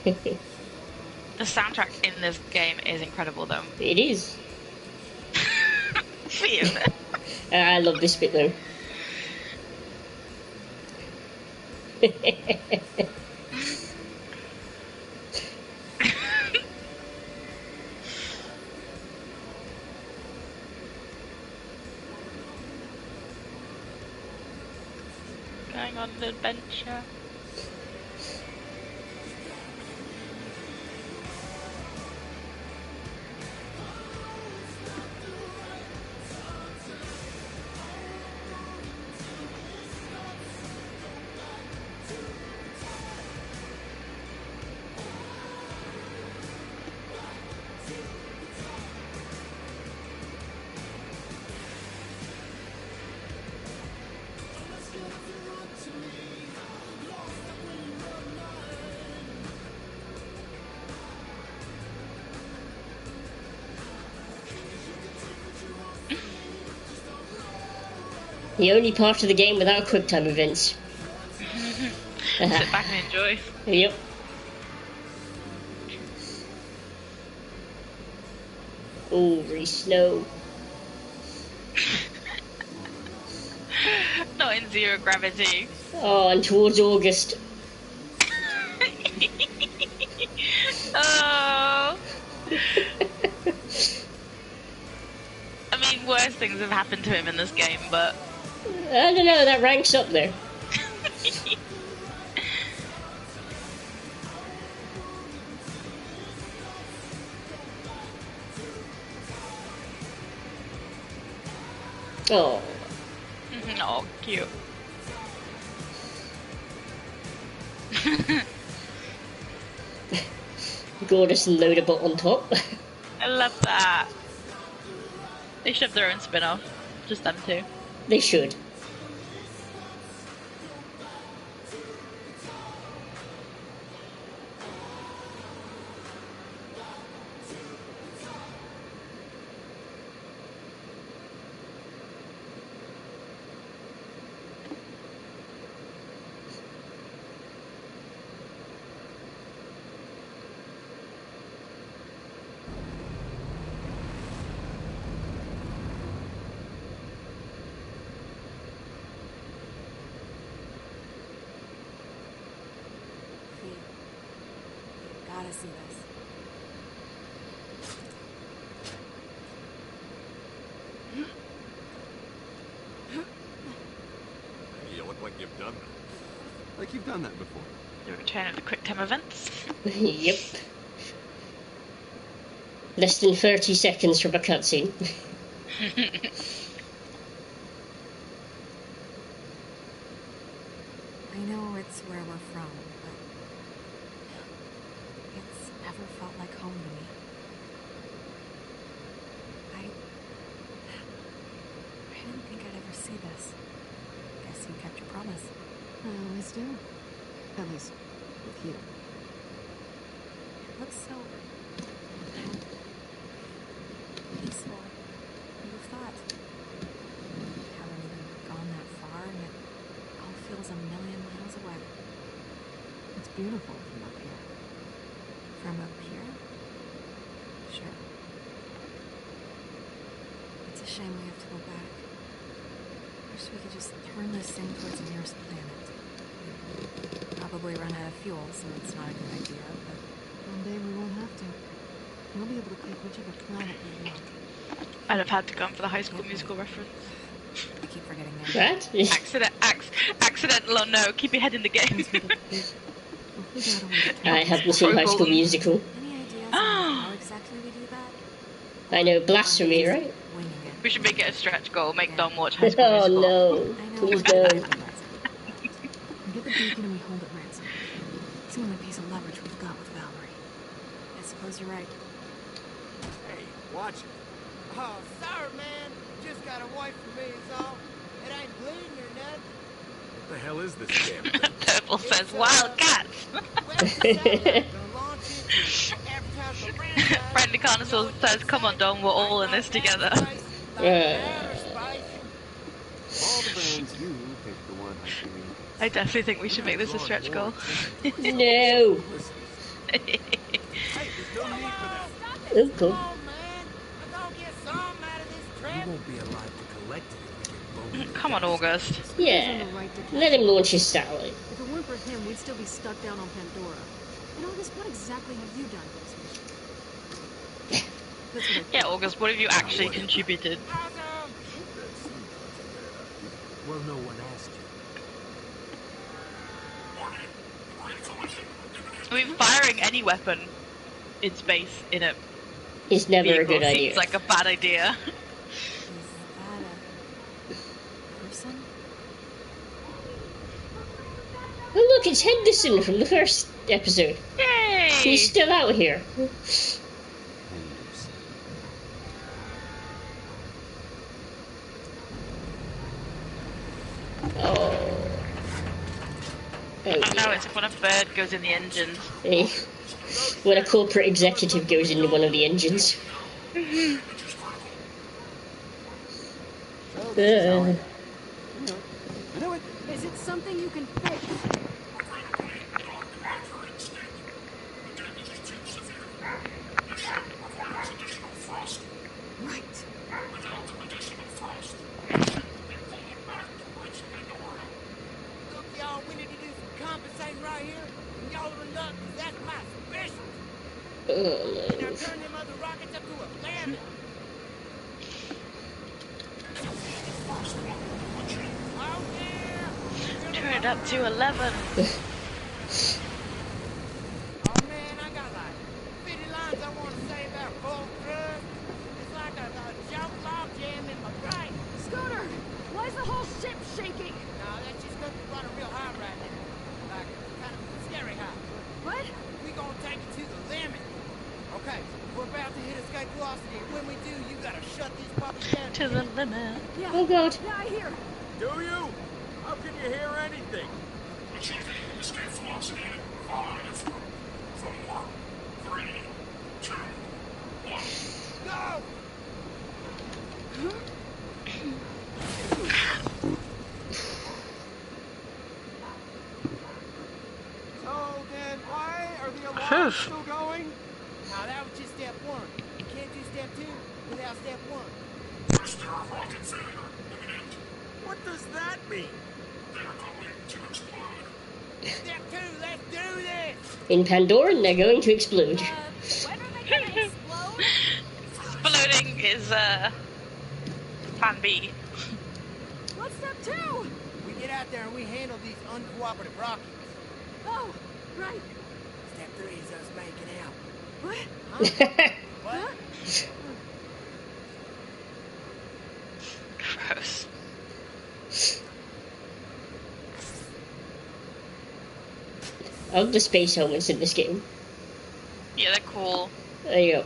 The soundtrack in this game is incredible, though. It is. Feel it. I love this bit though. Going on an adventure. The only part of the game without QuickTime events. Sit back and enjoy. Yep. Oh, Reese, no. Not in zero gravity. Oh, and towards August. Oh. I mean, worse things have happened to him in this game, but... I don't know, that ranks up there. Oh. Oh, cute. Gorgeous and Loaderbot on top. I love that. They should have their own spin-off. Just them two. They should. gotta see this. Hey, you look like you've done that. Like you've done that before. The return of the quick time events. Yep. Less than 30 seconds from a cutscene. I know it's where we're from, but it's never felt like home to me. I didn't think I'd ever see this. Guess you kept your promise. I always do. At least with you. It looks so peaceful. Who'd have thought? Haven't even gone that far, and it all feels a million miles away. It's beautiful from up here. From up here? Sure. It's a shame we have to go back. Wish we could just turn this thing towards the nearest planet. Probably run out of fuel, so it's not a good idea, but One day we won't have to. We'll be able to pick whichever planet we want. I'd have had to go for the High School Musical reference. I keep forgetting that. What? Accidental or no, keep your head in the game. We'll figure out a way to turn I this haven't seen High School Musical. Any ideas on how exactly we do that? I know Blasphemy, right? Winging it. We should make it a stretch goal. Make Dom watch High School Oh Musical. no. I know. Please but don't. We get the beacon and we hold it ransom. It's the only piece of leverage we've got with Valerie. I suppose you're right. Hey, watch it. Oh, sorry, man. Just got a wife for me, is all. It ain't bleeding or nothing. What the hell is this damn thing? Purple says wild cats. Brandy Carnival says, come on Dom, we're all in this together. All the bands, you picked the one I see. I definitely think we should make this a stretch goal. No. Hey, there's no need for that. Oh, cool. Come on, man. I'm gonna get some out of this You trip. won't be alive to collect it if you get blown. Come on, August. Yeah. Let him launch his satellite. If it weren't for him, we'd still be stuck down on Pandora. And August, what exactly have you done for this mission? That's what I Yeah, August, what have you actually contributed? Awesome. Well, no one asked you. I mean, firing any weapon in space in a It's never a vehicle good idea. seems like a bad idea. Is that a person? Oh look, it's Henderson from the first episode. Yay! He's still out here. Oh. I know it's when a bird goes in the engines. Hey. When a corporate executive goes into one of the engines. I know it. Is it something you can fix? Right. Look, y'all, we need to do some compensating right here. And y'all are in luck, 'cause that's my specialty. Now turn them other rockets up to a bandit. Oh, yeah. Turn it up to 11. Oh, man, I got like 50 lines I want to say about full thrust. It's like a jump log jam in my brain. Scooter! Why is the whole ship shaking? No, that's just because we're running real high right now. Like, kind of scary high. What? We gonna take it to the limit. Okay, we're about to hit escape velocity. When we do, you gotta shut these puppies down. To the limit. Yeah. Oh god. Yeah, I hear. Do you? How can you hear anything? Go! So then, why are the alarms still going? Now that was just step one. You can't do step two without step one. What does that mean? Step 2, let's do this! In Pandora, they're going to explode. When are they gonna explode? Exploding is plan B. What's step 2? We get out there and we handle these uncooperative rockets. Oh, right. Step 3 is us making out. What? What? Gross. I love the space helmets in this game. Yeah, they're cool. There you go.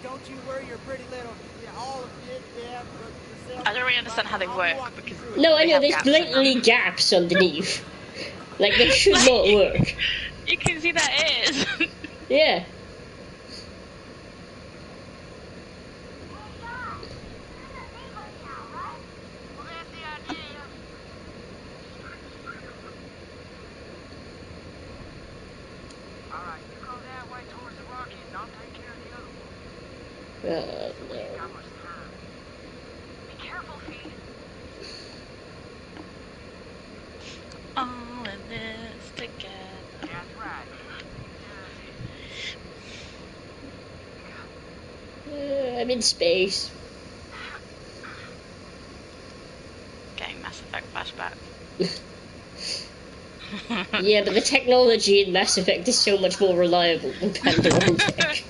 Don't you worry your pretty little... Yeah, all of it, yeah, but yourself... I don't really understand how they work because No, I they know, have there's gaps in them. blatantly gaps underneath. Like, they should not work. You can see that is. Yeah. Alright, you go that way towards the rocket and I'll take care of the other one. No. How much time? Be careful, Fee. All in this together. That's right. I'm in space. Getting Mass Effect flashback. Yeah, but the technology in Mass Effect is so much more reliable than Pandoran tech.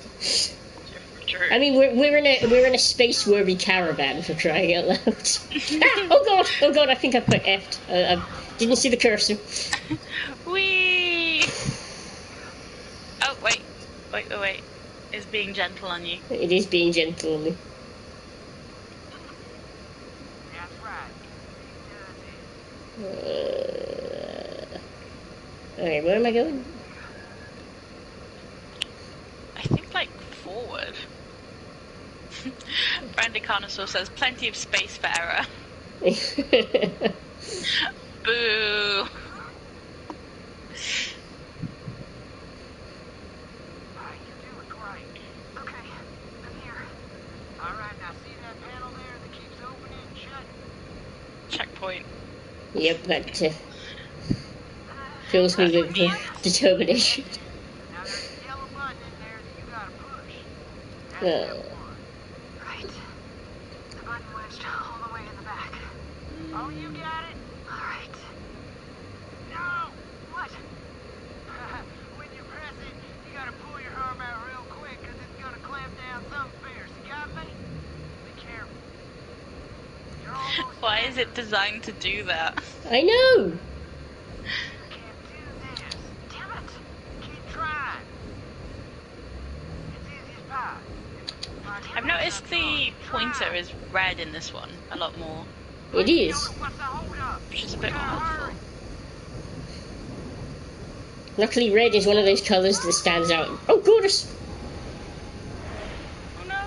True. I mean, we're in a space-worthy caravan, for crying out loud. Ah, oh god, I think I put F'd. I didn't see the cursor. Whee! Oh, wait. It's being gentle on you. It is being gentle on me. That's right. Okay, where am I going? I think, like, forward. Brandy Carnosaur says, plenty of space for error. Boo! You do it great. Okay, I'm here. Alright, now see that panel there that keeps opening and shutting? Checkpoint. Yep, that fills me with determination. Now there's a yellow button in there that you gotta push. That's step 1. Right. The button wedged all the way in the back. Oh, you got it? Alright. No! What? When you press it, you gotta pull your arm out real quick, cause it's gonna clamp down some fierce. You got me? Be careful. You're almost Why there. is it designed to do that? I know! You can't do this. Damn it. Keep trying. It's easy as pie. I've noticed the pointer is red in this one a lot more, It is. What's the holdup? which is a bit more helpful. Luckily, red is one of those colours that stands out. Oh, gorgeous! Oh no!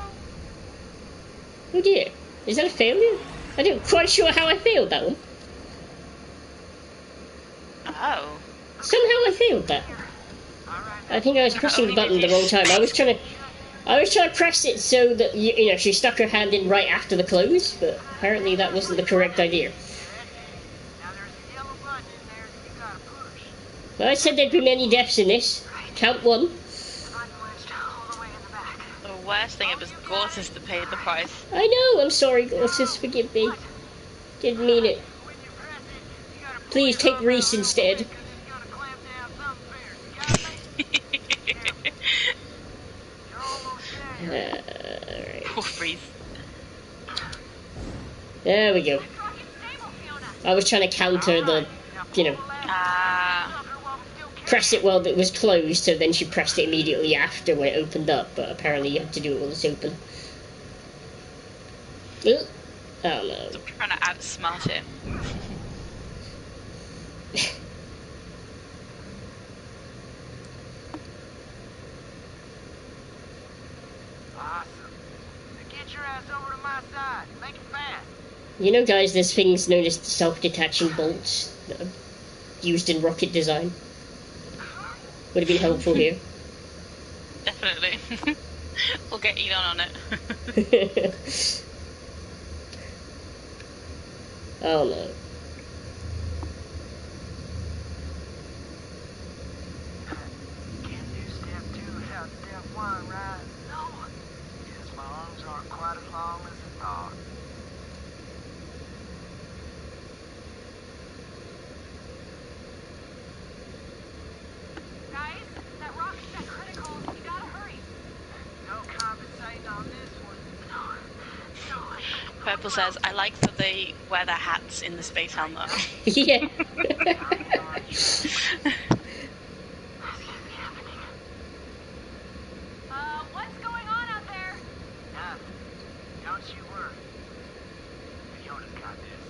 Oh dear. Is that a failure? I didn't quite sure how I failed that one. Oh. Somehow I failed that. I think I was pressing the button the wrong time. I was trying to press it so that you know she stuck her hand in right after the close, but apparently that wasn't the correct idea. Now there's a yellow button in there that you gotta push. Well, I said there'd be many deaths in this. Count one. The button wedged all the way in the back. The worst thing, it was Gortys that paid the price. I know. I'm sorry, Gortys. Forgive me. Didn't mean it. When you press it, you gotta pull Please your take arm Reese out real instead. quick, 'cause it's gonna clamp down some fierce. You got me? You're almost there. Alright. Poor Breeze. There we go. I was trying to counter the, you know, press it while it was closed, so then she pressed it immediately after when it opened up, but apparently you have to do it while it's open. Ugh. Oh no. I'm trying to outsmart it. Awesome. Now get your ass over to my side. Make it fast. You know, guys, there's things known as self-detaching bolts that are used in rocket design. Would have been helpful here. Definitely. We'll get Elon on it. Oh no. Purple says, I like that they wear their hats in the space helmet. Yeah. What's going on out there? Nothing. Don't you worry. Fiona's got this.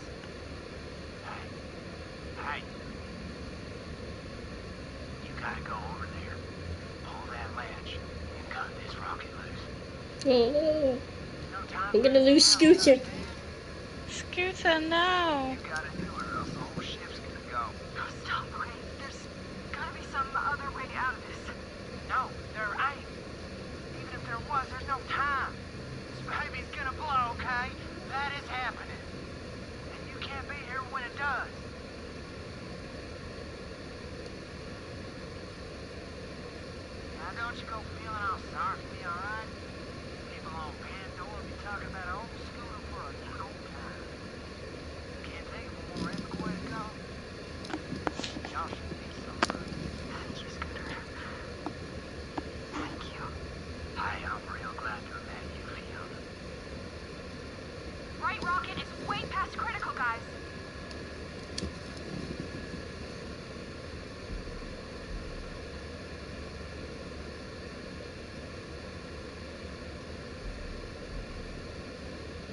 Hey. You gotta go over there, pull that latch, and cut this rocket loose. Oh no. No time I'm gonna lose Scooter. Scooter, no. You gotta do it, or else the whole ship's gonna go. No, stop, okay? There's gotta be some other way out of this. No, there ain't. Even if there was, there's no time. This baby's gonna blow, okay? That is happening. And you can't be here when it does. Now don't you go feeling all sorry for me, alright? People on Pandora be talking about old Scooter for a good old time. Can't take it from where ever quite go. Y'all should be so good. Thank you, Scooter. Thank you. I'm real glad to have met you, Fiona. Right rocket is way past critical, guys.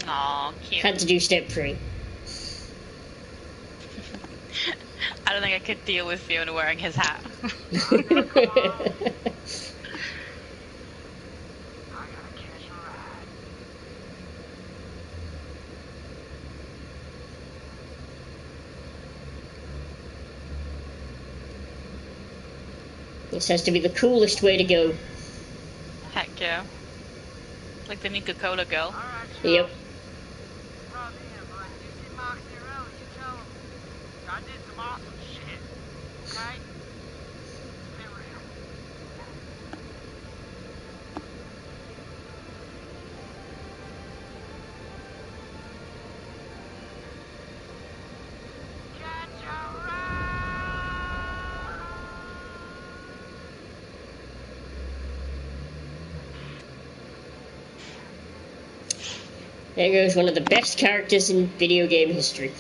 Aw, cute. Had to do step 3. I don't think I could deal with Fiona wearing his hat. I gotta catch a ride. This has to be the coolest way to go. Heck yeah. Like the Nuka-Cola girl. Alright, Yep. Rob in, but you see Moxie around, you tell him I did some awesome shit. Okay? Be real. Catch a ride! There goes one of the best characters in video game history.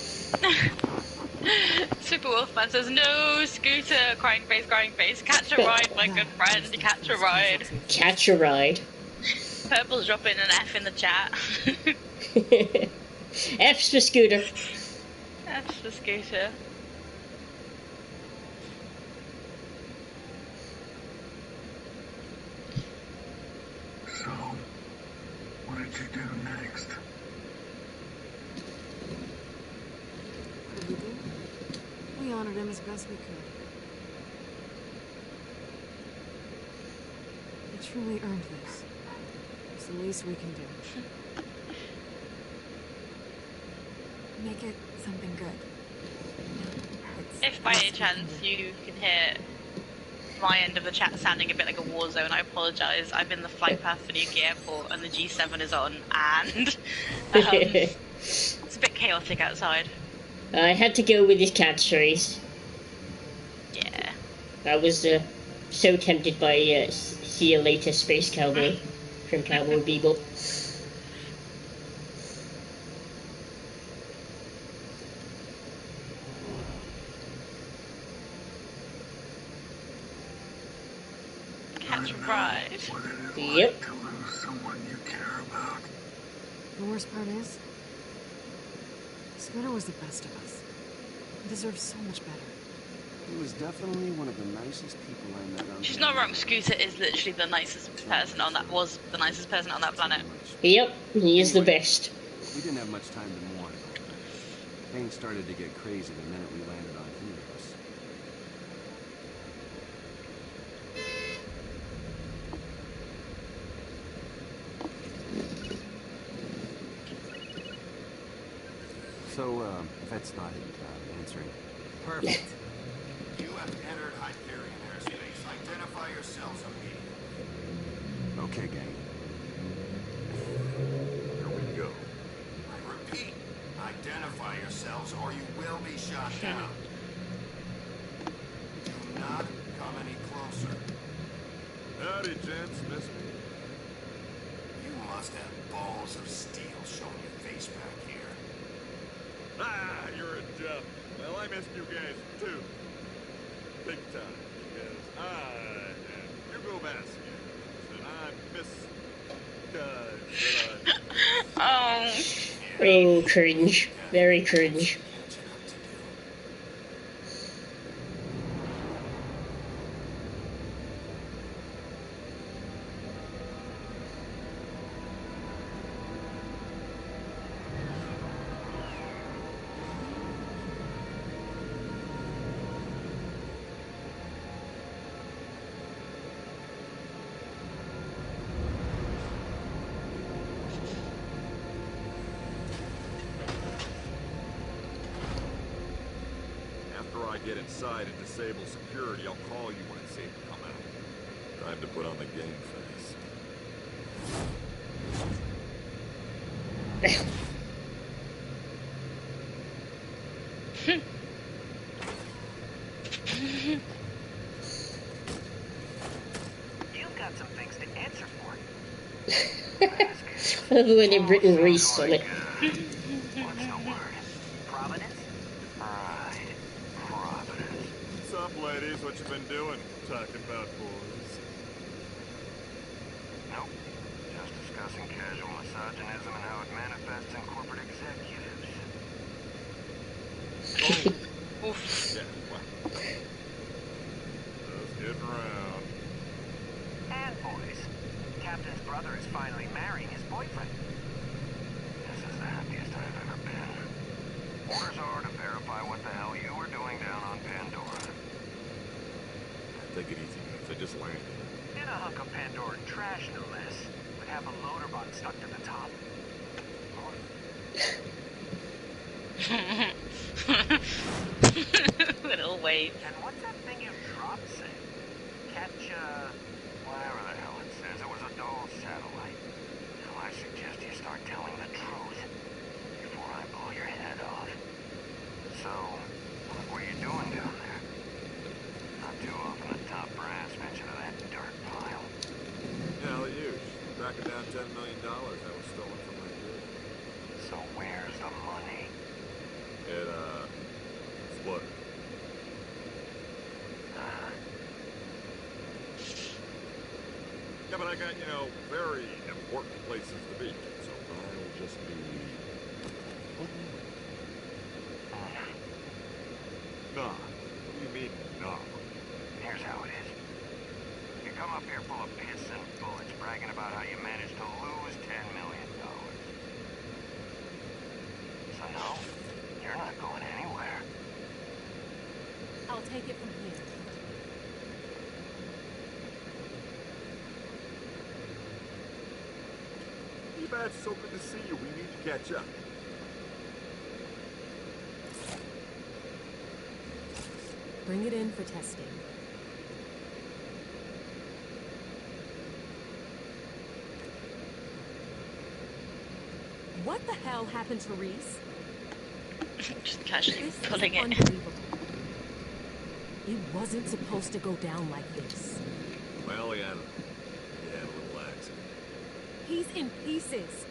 Super Wolfman says, no, Scooter, crying face, catch a ride, my good friend, catch a ride. Catch a ride. Purple's dropping an F in the chat. F's for Scooter. F's for Scooter. So, what did you do next? What did we do? We honored him as best we could. He truly earned this. It's the least we can do. Make it something good. If by any chance you can hear my end of the chat sounding a bit like a war zone, I apologise. I'm in the flight path for Newquay Airport and the G7 is on, and it's a bit chaotic outside. I had to go with his catchphrase. Yeah. I was so tempted by see you later, Space Cowboy from Cowboy Bebop. Catch a ride. Yep. To lose someone you care about. The worst part is, Scooter was the best of us. He deserves so much better. He was definitely one of the nicest people I met on. She's not wrong. Scooter is literally the nicest person on that. Was the nicest person on that planet. Yep, he is the best. We didn't have much time to mourn. Things started to get crazy the minute we landed on Helios. So, Vet's not answering. Perfect. You have entered Hyperion airspace. Identify yourselves immediately. Okay, gang. Here we go. I repeat, identify yourselves or you will be shot down. Do not come any closer. Howdy, gents. Miss me? You must have balls of steel showing your space back here. Ah, you're a gem. Well, I missed you guys too. Big time. Because I am Hugo Vasquez, and I miss guys that I miss. Oh. Oh, cringe. Very cringe. Catching up to do. After I get inside and disable security, I'll call you when it's safe to come out. Time to put on the game face. You've got some things to answer for. When they've written Reese on it. What's the word? Providence? Right. Providence. What's up, ladies? What you been doing? Talking about boys? Nope. Just discussing casual misogynism and how it manifests in corporate executives. Oof. Yeah, well. Just getting around. And boys. Captain's brother is finally marrying his boyfriend. This is the happiest I've ever been. Orders are to verify what the hell you were doing down on Pandora. Take it easy, guys. I just landed. In a hunk of Pandoran trash, no less. With half a loader bot stuck to the top. Little wave. And what's that thing you dropped say? Catch, whatever the hell it says. It was a Dole satellite. Now I suggest you start telling the truth before I blow your head off. So, what were you doing down there? Not too often a top brass mention of that dirt pile. Yeah, you. Tracking down $10 million that was stolen from my gig. So where's the money? It, split. Yeah, but I got, very important places to be, so I'll just be... Nah. What do you mean, nah? Here's how it is. You come up here full of piss and bullets, bragging about how you managed to lose $10 million. So no, you're not going anywhere. I'll take it from here. Hey, Bad, so good to see you. We need to catch up. Bring it in for testing. What the hell happened to Reese? Just casually This is pulling it. unbelievable. It wasn't supposed to go down like this. Well, he had a little accident. He's in pieces.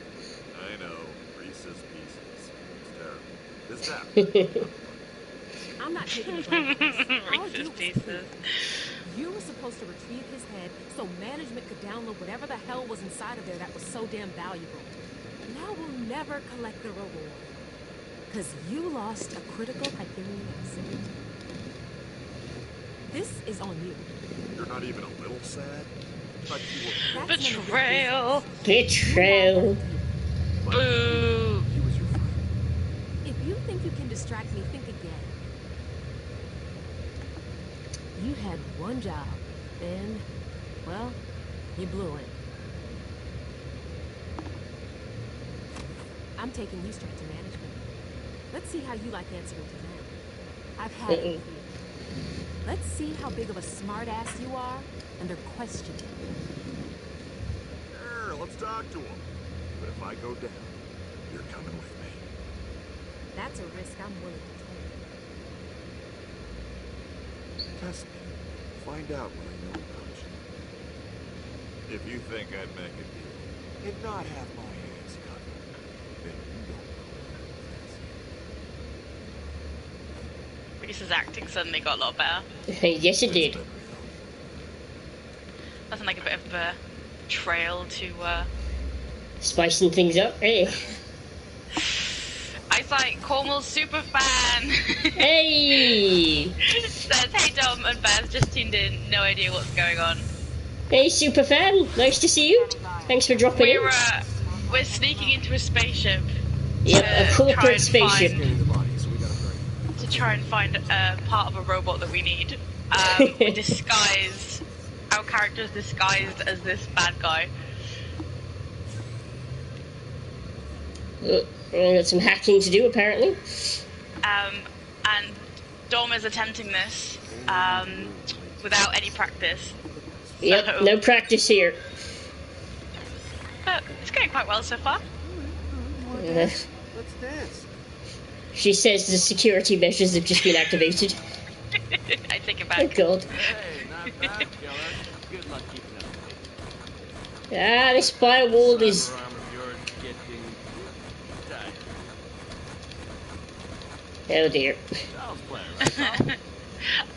I know. Reese's Pieces. It's terrible. This happened. I'm not taking the blame for this. Our Reese's deal was Pieces. clear. You were supposed to retrieve his head so management could download whatever the hell was inside of there that was so damn valuable. Now we'll never collect the reward. Because you lost a critical Hyperion asset. This is on you. You're not even a little sad? But you were... That's none of your Betrayal. business. Betrayal. Boo. He was your friend. If you think you can distract me, think again. You had one job, and, well, you blew it. I'm taking you straight to management. Let's see how you like answering to them. I've had it with you. Let's see how big of a smartass you are under questioning. Sure, let's talk to him. But if I go down, you're coming with me. That's a risk I'm willing to take. Test me. Find out what I know about you. If you think I'd make a deal and not have my hands covered, then you don't Reese's acting suddenly got a lot better. Yes, it did. Nothing like a bit of a trail to Spicing things up. Hey. iSightCornwall's super fan. Hey. Says, hey Dom and Baz, just tuned in, no idea what's going on. Hey, super fan. Nice to see you. Thanks for dropping in. We're sneaking into a spaceship. Yep, a corporate spaceship. To try and find part of a robot that we need. We're disguised. Our character's disguised as this bad guy. We got some hacking to do, apparently. And Dom is attempting this without any practice. Yep, So, no practice here. But it's going quite well so far. Let's dance. She says the security measures have just been activated. I take it back. Oh god. Hey, not bad, killer. Good luck keeping up. Ah, this firewall is... Oh dear.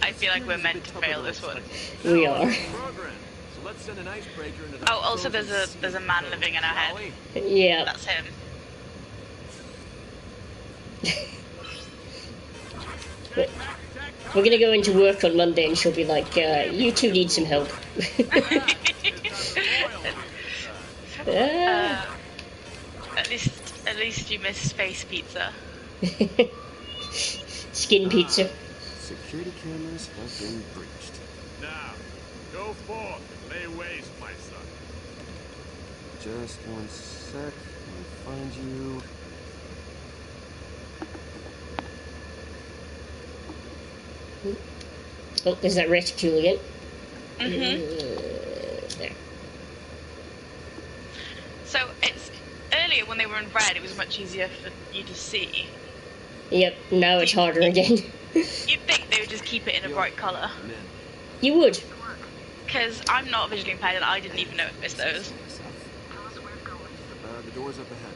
I feel like we're meant to fail this one. We are. Oh, also there's a man living in our head. Yeah. That's him. We're gonna go into work on Monday and she'll be like, you two need some help. At least you missed space pizza. Skin pizza. Security cameras have been breached. Now, go forth and lay waste, my son. Just one sec. Let me find you. Oh, there's that reticule again. There. So it's earlier when they were in red, it was much easier for you to see. Yep, now it's harder again. You'd think they would just keep it in a bright colour. You would. Because I'm not visually impaired and I didn't even notice those. The door's up ahead.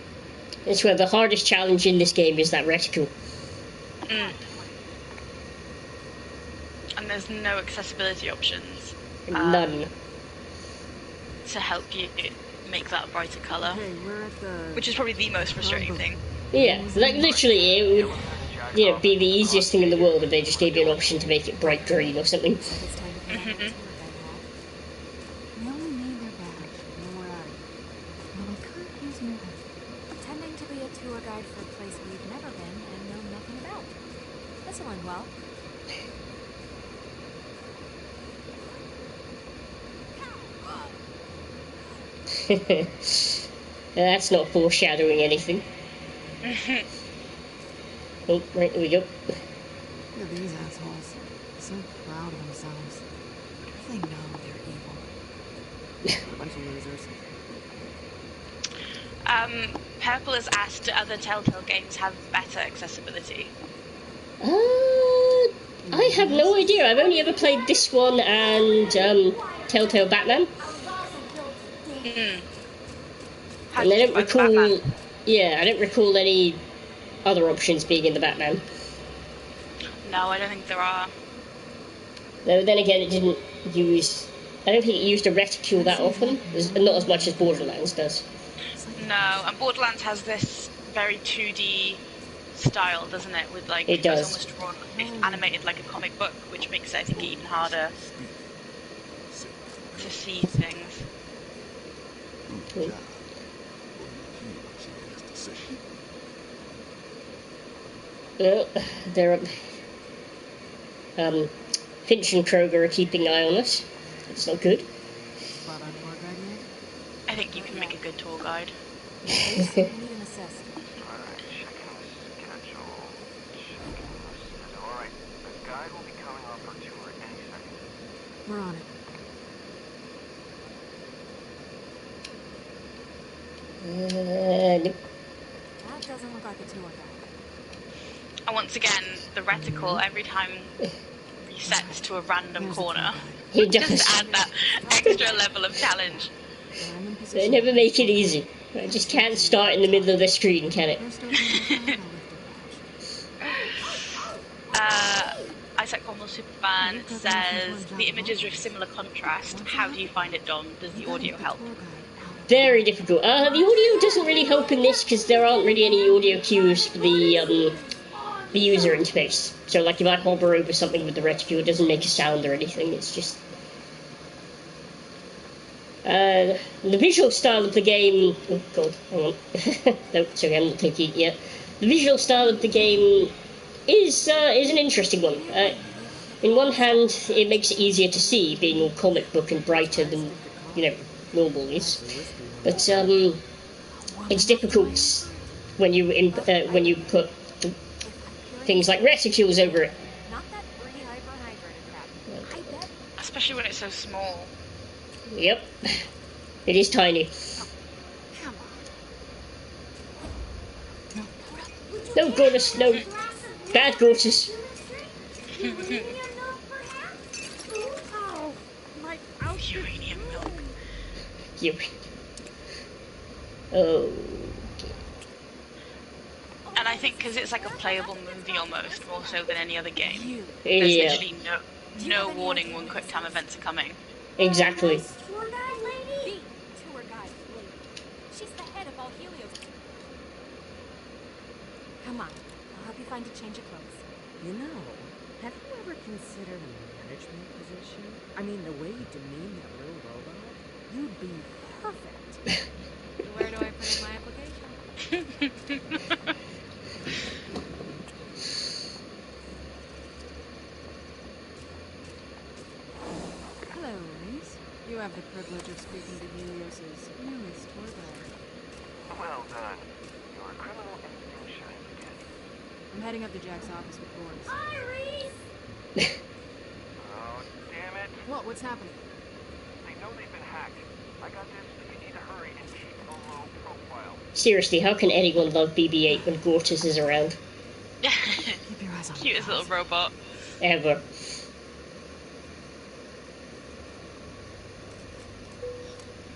It's where the hardest challenge in this game is that reticle. And there's no accessibility options. None. To help you make that brighter colour. Okay, we're at the... Which is probably the most frustrating thing. Yeah, like literally it would, you know, be the easiest thing in the world if they just gave you an option to make it bright green or something. We only need their badge, and then we're out of here. Well, we could use more help. Pretending to be a tour guide for a place we've never been and know nothing about. This'll end well. That's not foreshadowing anything. Oh, right, here we go. Look at these assholes. So proud of themselves. They know they're evil. A bunch of losers. Purple has asked, do other Telltale games have better accessibility? I have no idea. I've only ever played this one and Telltale Batman. And I don't recall. Yeah, I don't recall any other options being in the Batman. No, I don't think there are. Though then again, it didn't use. I don't think it used a reticule that often. Not as much as Borderlands does. No, and Borderlands has this very 2D style, doesn't it? With like it does. It's almost drawn, it's animated like a comic book, which makes it, I think, even harder to see things. Well, they're Finch and Kroger are keeping an eye on us. It's not good. I think you can make a good tour guide. We need an assist. Alright, this guide will be coming off our tour any second. We're on it. Nope. That doesn't look like a tour guide. And once again, the reticle every time resets to a random corner. It does. Just to add that extra level of challenge. They never make it easy. I just can't start in the middle of the screen, can it? iSightCornwall Superfan says the images are of similar contrast. How do you find it, Dom? Does the audio help? Very difficult. The audio doesn't really help in this because there aren't really any audio cues for the user interface. So, like, if I hover over something with the reticule, it doesn't make a sound or anything. It's just the visual style of the game. Oh God, hang on. No, sorry, I'm not taking it yet. The visual style of the game is an interesting one. In one hand, it makes it easier to see, being all comic book and brighter than normal is. But it's difficult when you put things like reticules over it. Especially when it's so small. Yep, it is tiny. No, Gortys, no. Bad Gortys. Uranium milk. Oh. And I think because it's like a playable movie almost, more so than any other game. There's literally no warning when quick time events are coming. Exactly. Tour guide lady? Tour guide lady. She's the head of all Helios. Come on, I'll help you find a change of clothes. You know, have you ever considered a management position? I mean, the way you demean that little robot, you'd be perfect. Where do I put in my application? Hello, Reese. You have the privilege of speaking to Helios's newest tour guide. Well done. You're a criminal instinct shines again. I'm heading up to Jack's office with Boris. Oh, damn it. What's happening? They know they've been hacked. I got this, but you need to hurry and keep a low profile. Seriously, how can anyone love BB-8 when Gortys is around? Keep your eyes on Cutest little robot. Ever.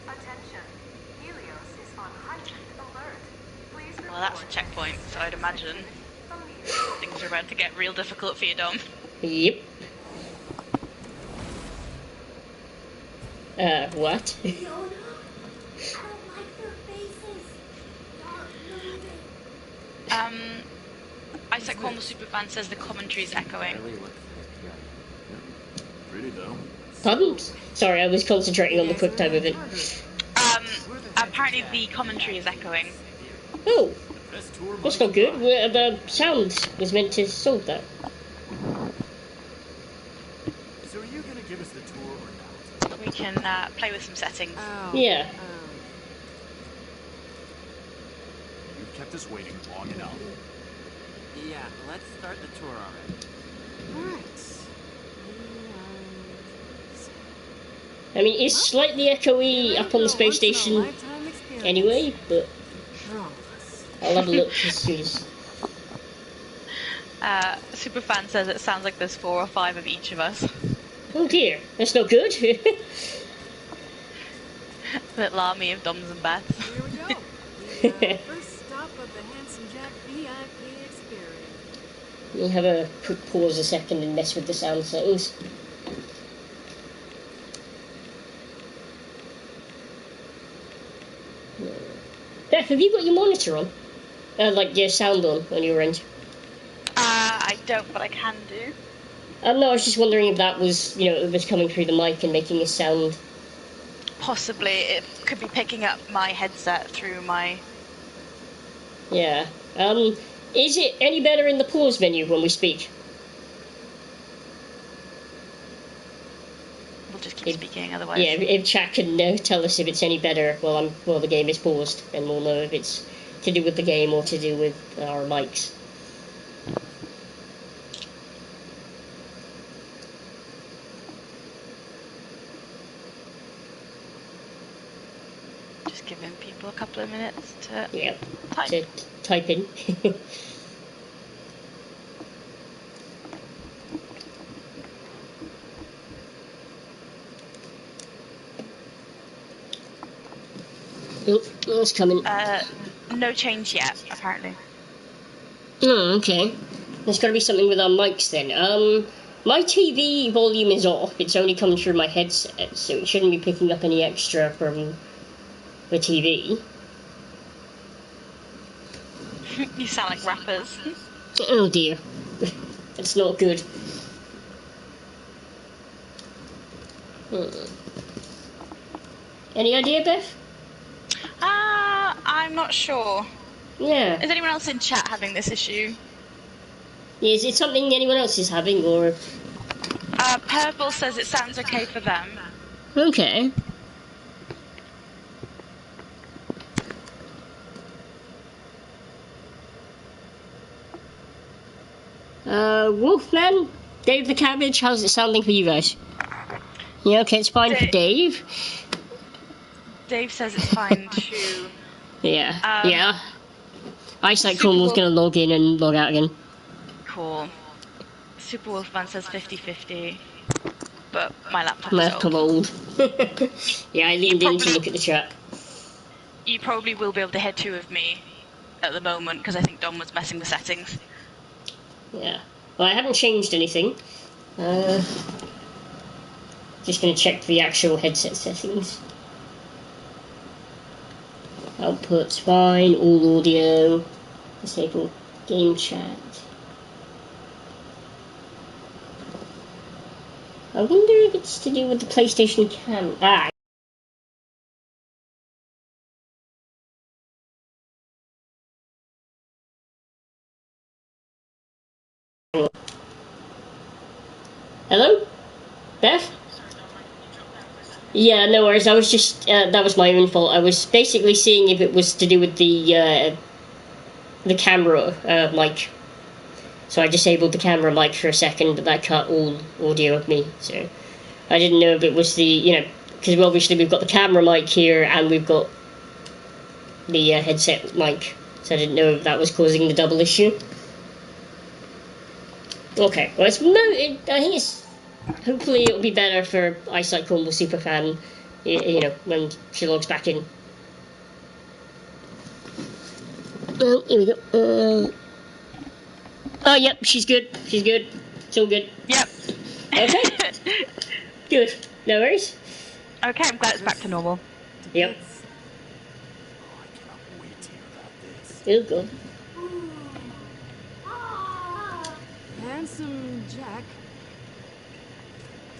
Attention. Helios is on heightened alert. Please Well, that's a checkpoint, so I'd imagine things are about to get real difficult for you, Dom. Yep. What? iSightCornwall Superfan says the commentary is echoing. Pretty though. Pardon? Sorry, I was concentrating on the quick time event. Apparently the commentary is echoing. Oh, that's not good. The sound was meant to solve that. So are you gonna give us the tour or not? We can play with some settings. Oh. Yeah. You've kept us waiting long enough. Yeah, let's start the tour already. Alright. I mean, it's slightly echoey up on the space station anyway, but I'll have a look as soon as... Superfan says it sounds like there's 4 or 5 of each of us. Oh dear, that's not good. Little army of Doms and Beths. Here we go. The first stop of the Handsome Jack VIP experience. Let me have a quick pause a second and mess with the sound settings. Beth, have you got your monitor on? Like your sound on your end? I don't, but I can do. No, I was just wondering if that was, it was coming through the mic and making a sound. Possibly. It could be picking up my headset through my... Yeah. Is it any better in the pause menu when we speak? We'll just keep speaking otherwise. Yeah, if chat can tell us if it's any better while the game is paused, and we'll know if it's to do with the game or to do with our mics. Just giving people a couple of minutes to type. To type in. Oh, it's coming. No change yet, apparently. Oh, okay. There's got to be something with our mics then. My TV volume is off. It's only coming through my headset, so it shouldn't be picking up any extra from the TV. You sound like rappers. Oh dear. It's not good. Any idea, Beth? I'm not sure. Yeah. Is anyone else in chat having this issue? Yeah, is it something anyone else is having, or...? Purple says it sounds okay for them. Okay. Wolfman? Dave the Cabbage, how's it sounding for you guys? Yeah, okay, it's fine for Dave. Dave says it's fine too. Yeah, yeah. iSightCornwall's gonna log in and log out again. Cool. Super Wolfman says 50-50, but my laptop Laptop old. Yeah, I leaned in to look at the chat. You probably will be able to hear two of me at the moment, because I think Dom was messing with settings. Yeah. Well, I haven't changed anything. Just gonna check the actual headset settings. Output's fine, all audio. Disable game chat. I wonder if it's to do with the PlayStation Cam. Hello? Beth? Yeah, no worries. I was just, that was my own fault. I was basically seeing if it was to do with the camera mic. So I disabled the camera mic for a second, but that cut all audio of me. So I didn't know if it was the, because obviously we've got the camera mic here and we've got the headset mic. So I didn't know if that was causing the double issue. Okay, well, I think it's... Hopefully it'll be better for iSightCornwall Superfan, when she logs back in. Oh, here we go. Oh, yep, she's good. She's good. It's all good. Yep. Okay. Good. No worries. Okay, I'm glad it's back to normal. Yep. Oh, I cannot wait to hear about this. It's good. Handsome Jack.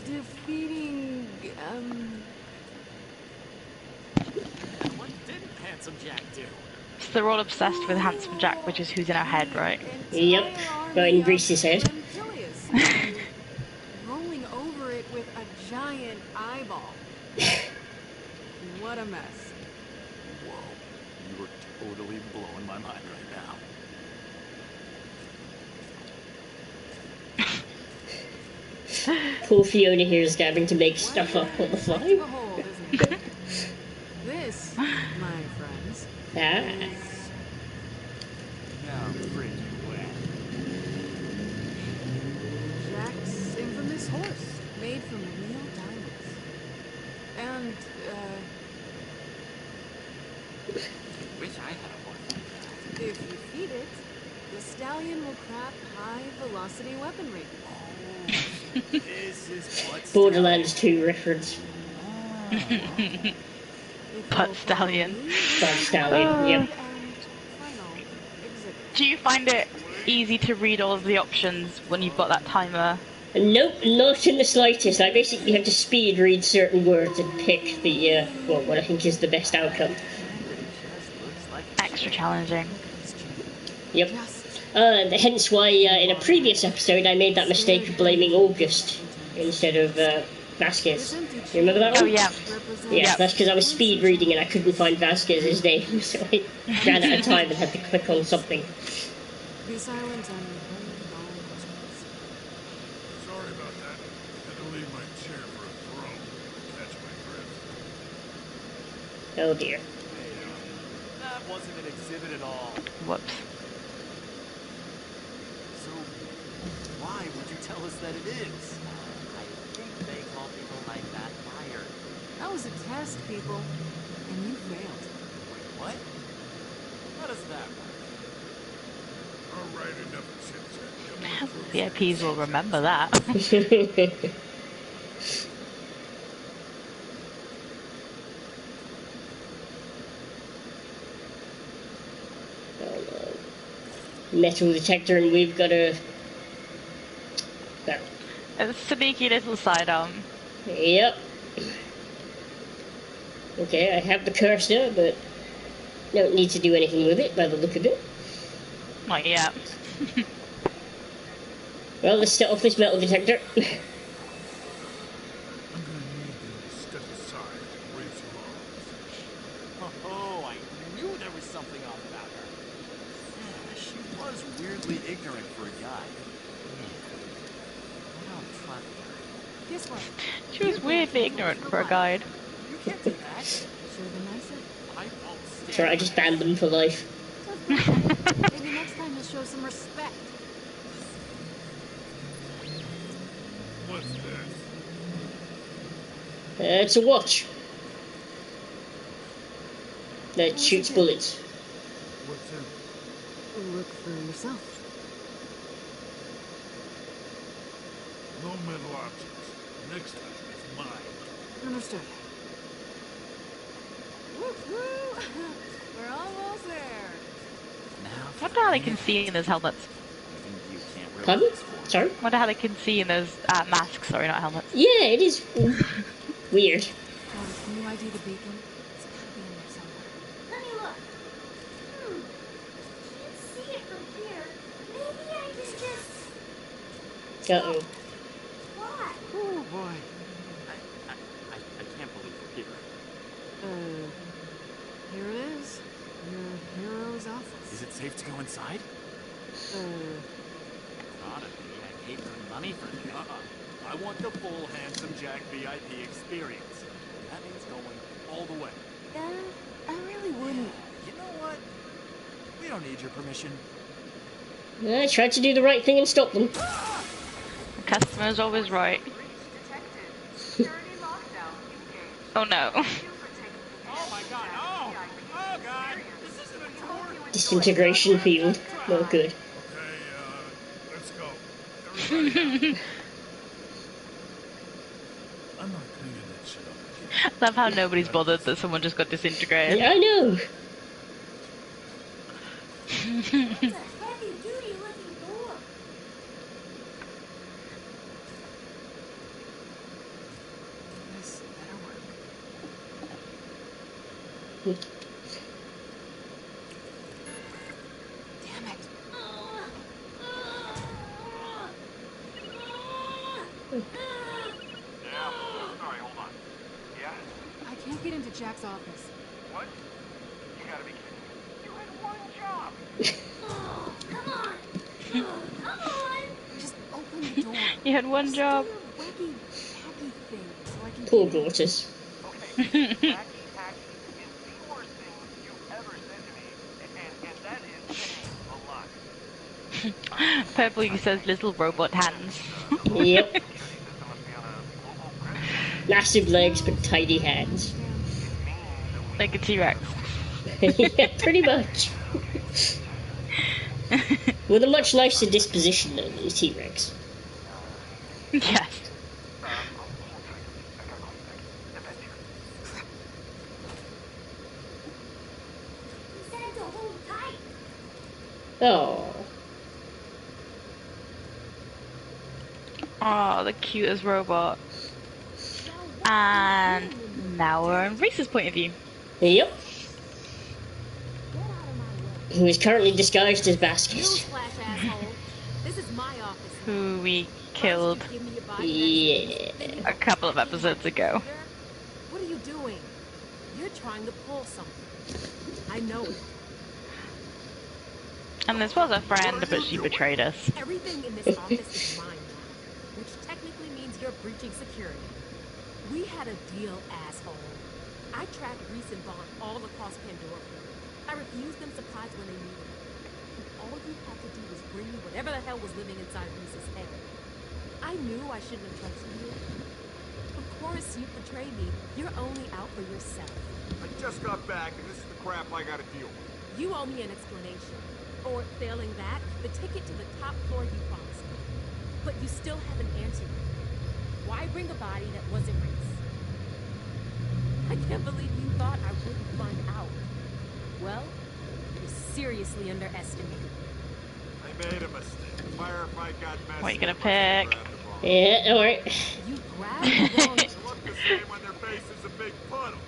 Defeating, What didn't Handsome Jack do? So they're all obsessed with Handsome Jack, which is who's in our head, right? Yep. Right in Grease's head. Rolling over it with a giant eyeball. What a mess. Whoa, you were totally blowing my mind right now. Poor Fiona here is having to make stuff up on the fly. This, my friends, Ah. Now, freaking way. Jack's infamous horse, made from real diamonds. And, Wish I had a horse like that. if you feed it, the stallion will craft high-velocity weaponry. This is what Borderlands 2 reference. Butt Stallion. Butt Stallion, yep. Do you find it easy to read all of the options when you've got that timer? Nope, not in the slightest. I basically have to speed read certain words and pick the, what I think is the best outcome. Extra challenging. Yep. Hence why in a previous episode I made that mistake of blaming August instead of Vasquez. You remember that one? Oh, yeah. Yeah, that's because I was speed reading and I couldn't find Vasquez's name, so I ran out of time and had to click on something. Be silent and Sorry about that. Had to leave my chair for a throw. Catch my breath. Oh dear. That wasn't an exhibit at all. Whoops. So, why would you tell us that it is? I think they call people like that fired. That was a test, people. And you failed. Wait, what? How does that work? All right, enough chit-chat. Come on. VIPs will remember that. Metal detector, and we've got a... A sneaky little sidearm. Yep. Okay, I have the cursor, but don't need to do anything with it by the look of it. Not yet. Well, let's set off this metal detector. I'm gonna need you to step aside and raise your arms. Oh, I knew there was something off about her. Yeah, she was weirdly ignorant for a guy. I don't trust her. Guess what? She was weirdly ignorant for a guide. You can't do that. Should have been nicer. I won't stand. Sorry, I just banned them for life. Maybe next time you'll show some respect. What's this? It's a watch. That shoots bullets. What's in? Look for yourself. No metal objects. Next time it's mine. Understood. Woo-hoo! We're almost there. Now, I wonder how they can see in those helmets. you can't really Pardon? ask for it. Sorry? I wonder how they can see in those masks. Sorry, not helmets. Yeah, it is weird. Can you ID the beacon? It's gotta be in there somewhere. Let me look. Can't see it from here. Maybe I can just... Uh-oh. What? Oh boy. I can't believe we're here. Here it is. Your hero's office. Is it safe to go inside? Gotta be. I paid good money for this. I want the full Handsome Jack VIP experience. That means going all the way. I really wouldn't. You know what? We don't need your permission. I tried to do the right thing and stop them. The customer's always right. Oh no. Oh my god, oh! Oh god! This isn't a tour! Disintegration field. Not good. Okay, let's go. Everybody I'm not cleaning that shit up again. Love how nobody's bothered that someone just got disintegrated. Yeah, I know. It's a heavy-duty looking door. This better work. Damn it. Yeah. Sorry, hold on. Yeah? I can't get into Jack's office. What? You gotta be kidding me. You had one job. Come on. Come on. Just open the door. You had one job. Do your wacky, hacky thing so I can Poor get in. Gortys. Okay, hacky is the worst thing you've ever said to me, and that is saying a lot. Purple says little robot hands. Yep. Massive legs but tiny hands. Like a T-Rex. Yeah, pretty much. With a much nicer disposition than the T-Rex. Yes. You said to hold tight. Oh. Oh, the cutest robot. And now we're on Reese's point of view. Yep. Who is currently disguised as Vasquez. Newsflash, asshole. This is my office. Who we killed Give me your body. Yeah. a couple of episodes ago. What are you doing? You're trying to pull something. I know it. And this was a friend, but she betrayed us. Everything in this office is mine now, which technically means you're breaching security. We had a deal, asshole. I tracked Reese and Vaughn all across Pandora. I refused them supplies when they needed them. And all you had to do was bring me whatever the hell was living inside Reese's head. I knew I shouldn't have trusted you. Of course, you betrayed me. You're only out for yourself. I just got back, and this is the crap I gotta deal with. You owe me an explanation. Or, failing that, the ticket to the top floor you promised me. But you still haven't answered me. Why bring a body that wasn't Reese? I can't believe you thought I wouldn't find out. Well, you seriously underestimated me. I made a mistake. Firefight got messy. What are you gonna and must have pick? grabbed the wrong Yeah, don't worry. You grabbed the wrong... They look the same when their face is a big puddle.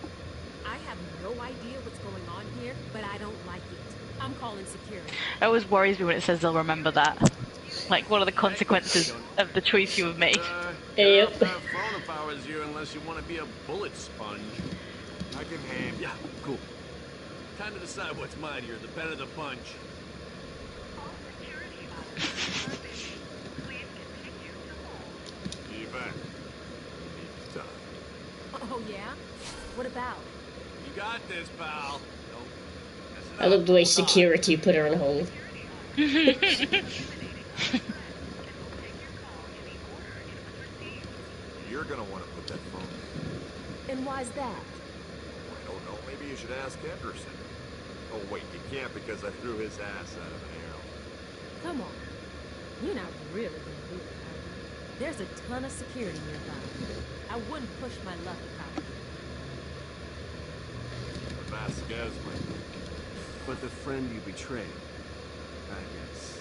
I have no idea what's going on here, but I don't like it. I'm calling security. It always worries me when it says they'll remember that. Like, what are the consequences of the choice you have made? Yep. Have that phone if I was you, unless you want to be a bullet sponge. I can hang. Yeah, cool. Time to decide what's mightier, the pen or the punch. Even. Done. Oh, yeah? What about? You got this, pal. Nope. I love the way security put her on hold. You're gonna want to put that phone down. And why's that? I don't know. Maybe you should ask Henderson. Oh wait, you can't because I threw his ass out of an arrow. Come on. You're not really gonna do it, are you? There's a ton of security nearby. I wouldn't push my luck if I were you. Vasquez might be. But the friend you betrayed, I guess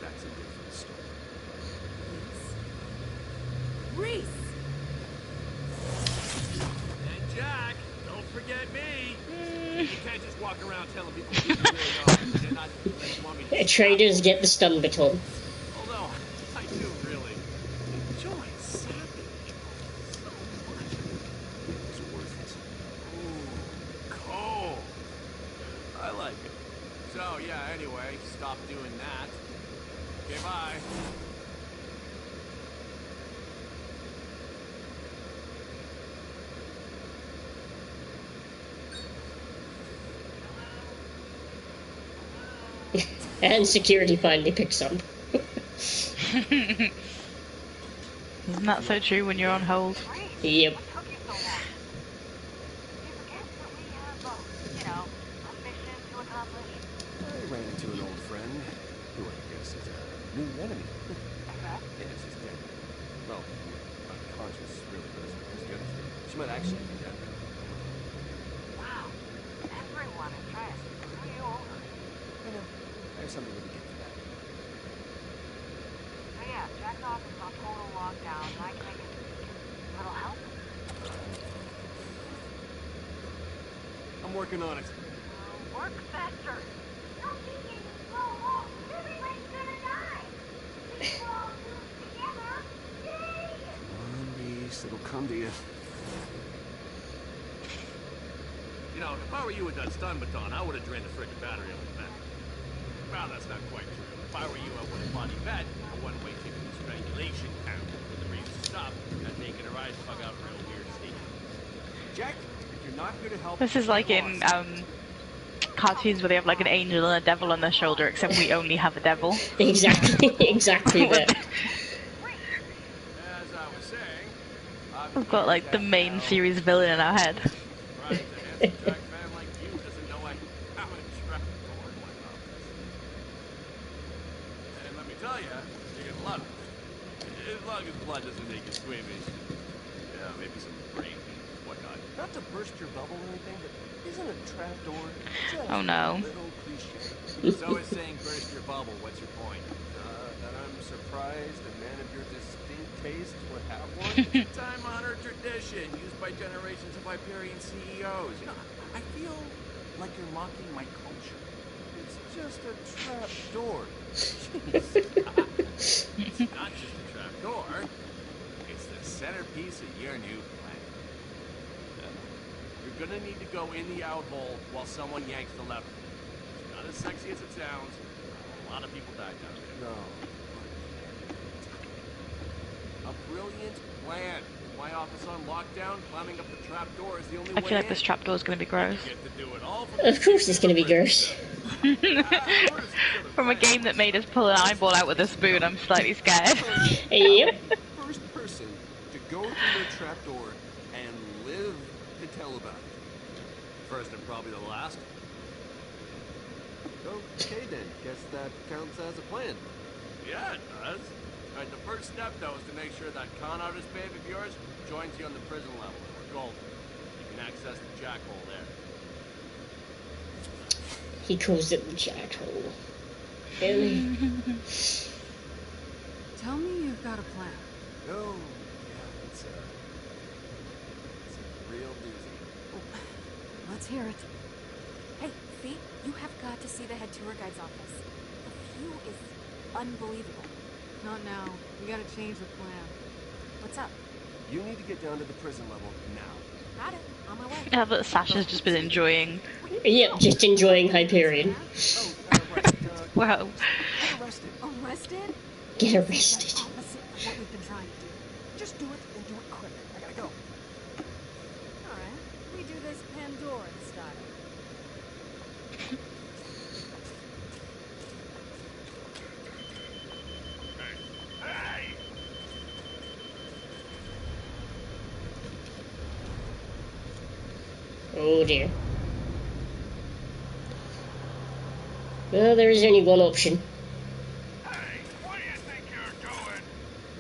that's a different story. Reese! And Jack, don't forget me. You can't just walk around telling people who you really are. You're not like you want me to Traders get the stun baton. Although, I do really enjoy sapping people so much. It's worth it. Ooh, cold. I like it. So, yeah, anyway, stop doing that. Okay, bye. And security finally picks up. Isn't that so true when you're on hold? Yep. What took you so long? You forget that we have, a mission to accomplish? I ran into an old friend, who I guess is a new enemy. Yeah, she's dead. Well, unconscious, really, but as good as dead. She might actually be dead now. Wow. Everyone is trying to screw you over. I know. I have something to get to that. So yeah, Jack's office is on total lockdown, and I can make it speak. Little help? I'm working on it. Work faster. Don't think it's slow. Everybody's gonna die. We can all do it together. Yay! Come on, Reese, it'll come to you. You know, if I were you with that stun baton, I would have drained the frickin' battery on the back. Well, that's not quite true. If I were you, I would have body vet a one-way ticket to strangulation town with the Reese stop and making her eyes bug out real weird state. Jack, if you're not here to help... This is like in cartoons where they have like an angel and a devil on their shoulder, except we only have a devil. Exactly, exactly that. As I was saying, We've got like the main series villain in our head. surprised a handsome Jack fan like you doesn't know I have a trapdoor in my office. And let me tell you, you're gonna love it. As long as blood doesn't make you squeamish. Yeah, maybe some brain and whatnot. Not to burst your bubble or anything, but isn't a trapdoor just Oh no. a little cliche? So is saying burst your bubble. What's your point? That I'm surprised a man of your distinct taste would have one? Time-honored tradition used by generations of Hyperion CEOs. You know, I feel like you're mocking my culture. It's just a trapdoor. It's not just a trapdoor. It's the centerpiece of your new plan. You're gonna need to go in the outhole while someone yanks the lever. It's not as sexy as it sounds. A lot of people died down there. No. A brilliant plan. My office on lockdown, climbing up the trapdoor is the only way I feel like in. this trapdoor is going to be gross. You get to do it all from Of course it's gonna be gross. From a game that made us pull an eyeball out with a spoon, I'm slightly scared. Yep. First person to go through the trapdoor and live to tell about it. First and probably the last. Okay then, guess that counts as a plan. Yeah, it does. Alright, the first step, though, is to make sure that con artist babe of yours joins you on the prison level, or golden. You can access the jackhole there. He calls it the jackhole. Really? Tell me you've got a plan. Oh, yeah, it's a real doozy. Let's hear it. Hey, Fee, you have got to see the head tour guide's office. The view is unbelievable. Not now. We gotta change the plan. What's up? You need to get down to the prison level now. Got it. On my way. Yeah, but Sasha's just been enjoying. Yep, just enjoying Hyperion. Wow. Get arrested. Arrested? Get arrested. That's opposite of what we've been trying to do. Just do it and do it quick. I gotta go. Alright. We do this Pandoran style. Oh dear. Well, there is only one option.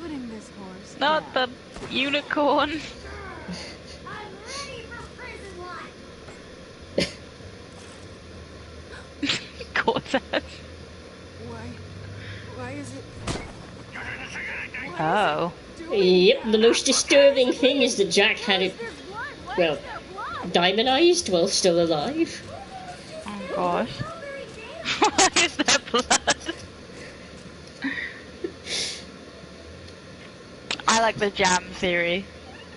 Putting this horse. Not the unicorn. I'm ready for prison life. Cortez. Why is it? Oh. Yep, the most disturbing thing is that Jack had it, well, diamondized while still alive. Oh gosh. Why is there blood? I like the jam theory.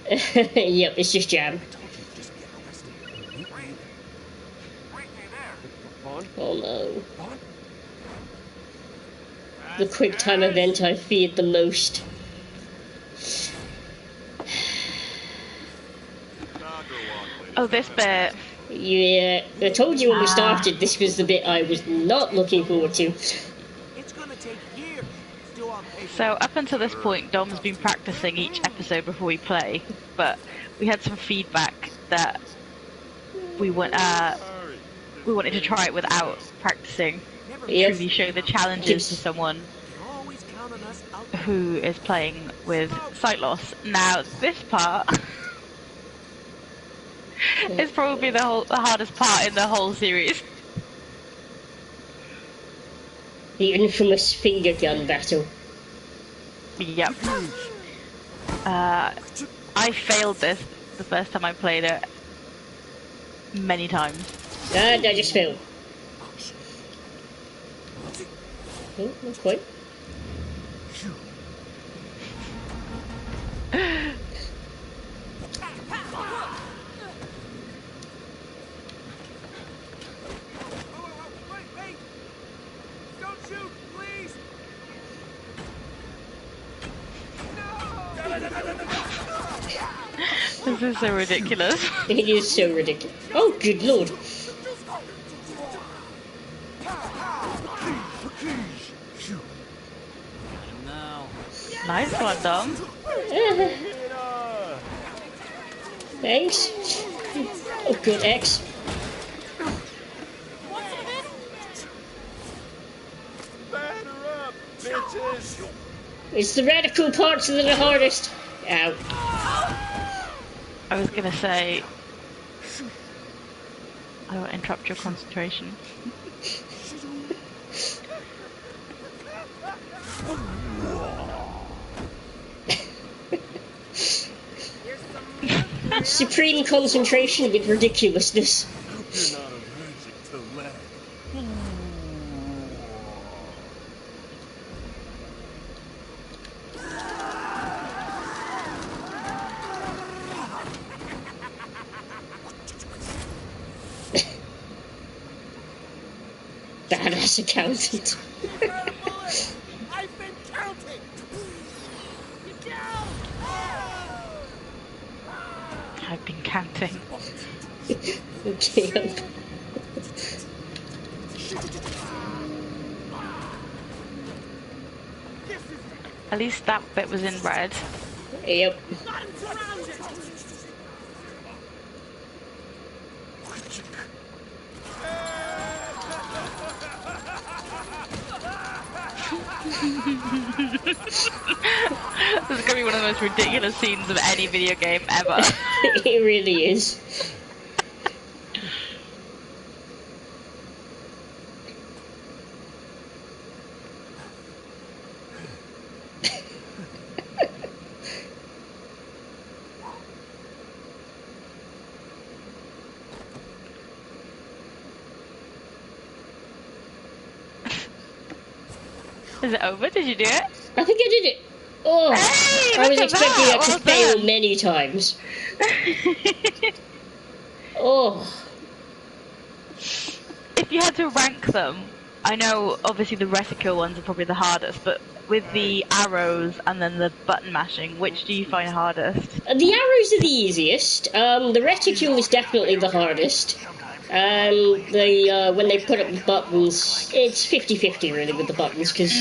Yep, it's just jam. Oh no. The quick time event I feared the most. Oh, this bit. Yeah, I told you when we started this was the bit I was not looking forward to. So up until this point, Dom's been practicing each episode before we play, but we had some feedback that we wanted to try it without practicing. Yep. Truly show the challenges to someone who is playing with sight loss. Now, this part is probably the hardest part in the whole series. The infamous finger gun battle. Yep. I failed this the first time I played it many times. And I just failed. Oh, not quite. This is so ridiculous. It is so ridiculous. Oh, good lord. Nice one, Dom. Thanks. Oh, good X. It's the radical parts that are the hardest. Ow. I was gonna say, I won't interrupt your concentration. Supreme concentration with ridiculousness. You're not allergic to lead. Badass accountant. I've been counting. Get down. I've been counting. Okay. At least that bit was in red. Yep. This is gonna be one of the most ridiculous scenes of any video game ever. It really is. Is it over? Did you do it? I think I did it. Oh, hey, I was expecting that. to Well fail done. many times. Oh. If you had to rank them, I know obviously the reticule ones are probably the hardest, but with the arrows and then the button mashing, which do you find hardest? The arrows are the easiest. The reticule is definitely the hardest. When they put up the buttons, it's 50-50 really with the buttons, because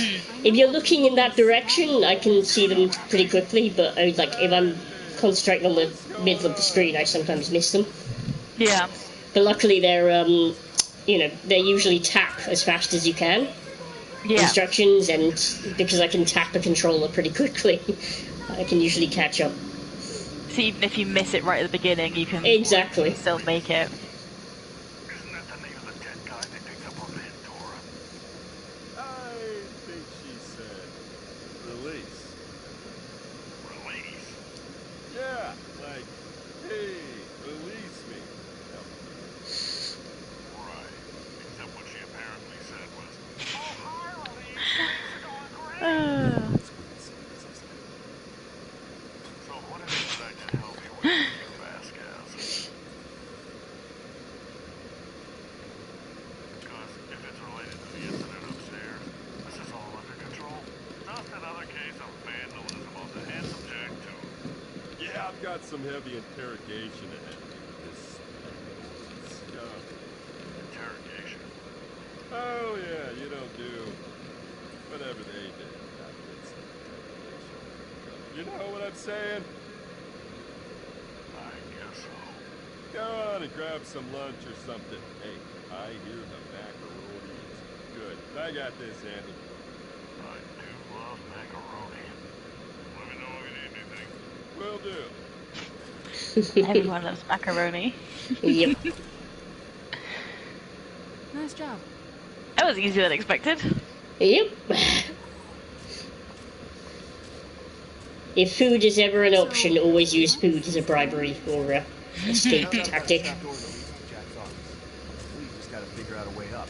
if you're looking in that direction, I can see them pretty quickly, but like if I'm concentrating on the middle of the screen, I sometimes miss them. Yeah. But luckily they're, they usually tap as fast as you can. Yeah. Instructions, and because I can tap a controller pretty quickly, I can usually catch up. So even if you miss it right at the beginning, you can exactly still make it. Isn't that the name of the dead guy they picked up on Pandora? I think she said release. Release? Yeah, like, hey, release me. Right. Except what she apparently said was, so what is it that I can help you with, you Vasquez? Because if it's related to the incident upstairs, this is all under control. Just another case of vandalism on the handsome Jack too. Yeah, I've got some heavy interrogation ahead of me with this scum. Interrogation? Oh yeah, you don't do whatever they did after it's regulation. You know what I'm saying? I guess so. Go on and grab some lunch or something. Hey, I hear the macaroni is good. I got this handled. I do love macaroni. Let me know if you need anything. Will do. Everyone loves macaroni. Yep. Nice job. That was easier than expected. Yep. If food is ever an option, always use food as a bribery or a escape tactic. Trap door that leads to Jack's office. We just gotta figure out a way up.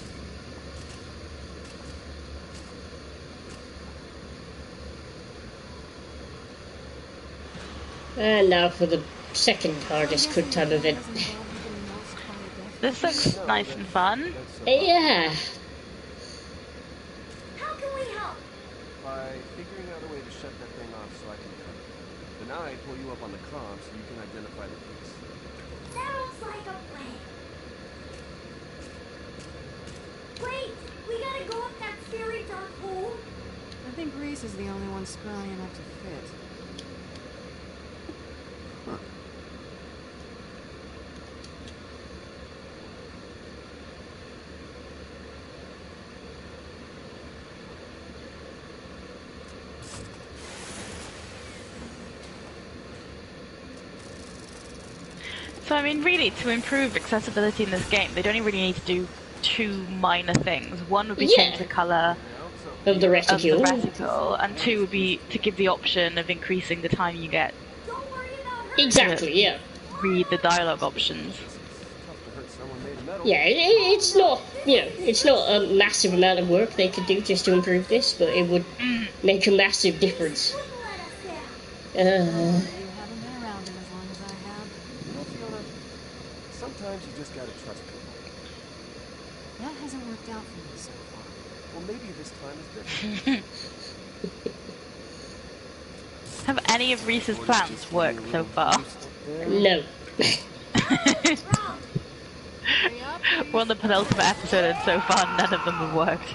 And now for the second hardest quick time event. This looks nice and fun. Yeah. How can we help? By figuring out a way to shut that thing off so I can cut it. Then I pull you up on the comm so you can identify the piece. Sounds like a plan. Wait! We gotta go up that very dark hole? I think Reese is the only one scrawny enough to fit. Huh. So I mean, really, to improve accessibility in this game, they don't really need to do two minor things. One would be change the color of the reticule. And two would be to give the option of increasing the time you get. Exactly, yeah. Read the dialogue options. Yeah, it's not, it's not a massive amount of work they could do just to improve this, but it would make a massive difference. You haven't been around him as long as I have. You know, Fiona, sometimes you just gotta trust people. That hasn't worked out for me so far. Well, maybe this time is different. Have any of Reese's plans worked so far? No. We're on the penultimate episode and so far none of them have worked.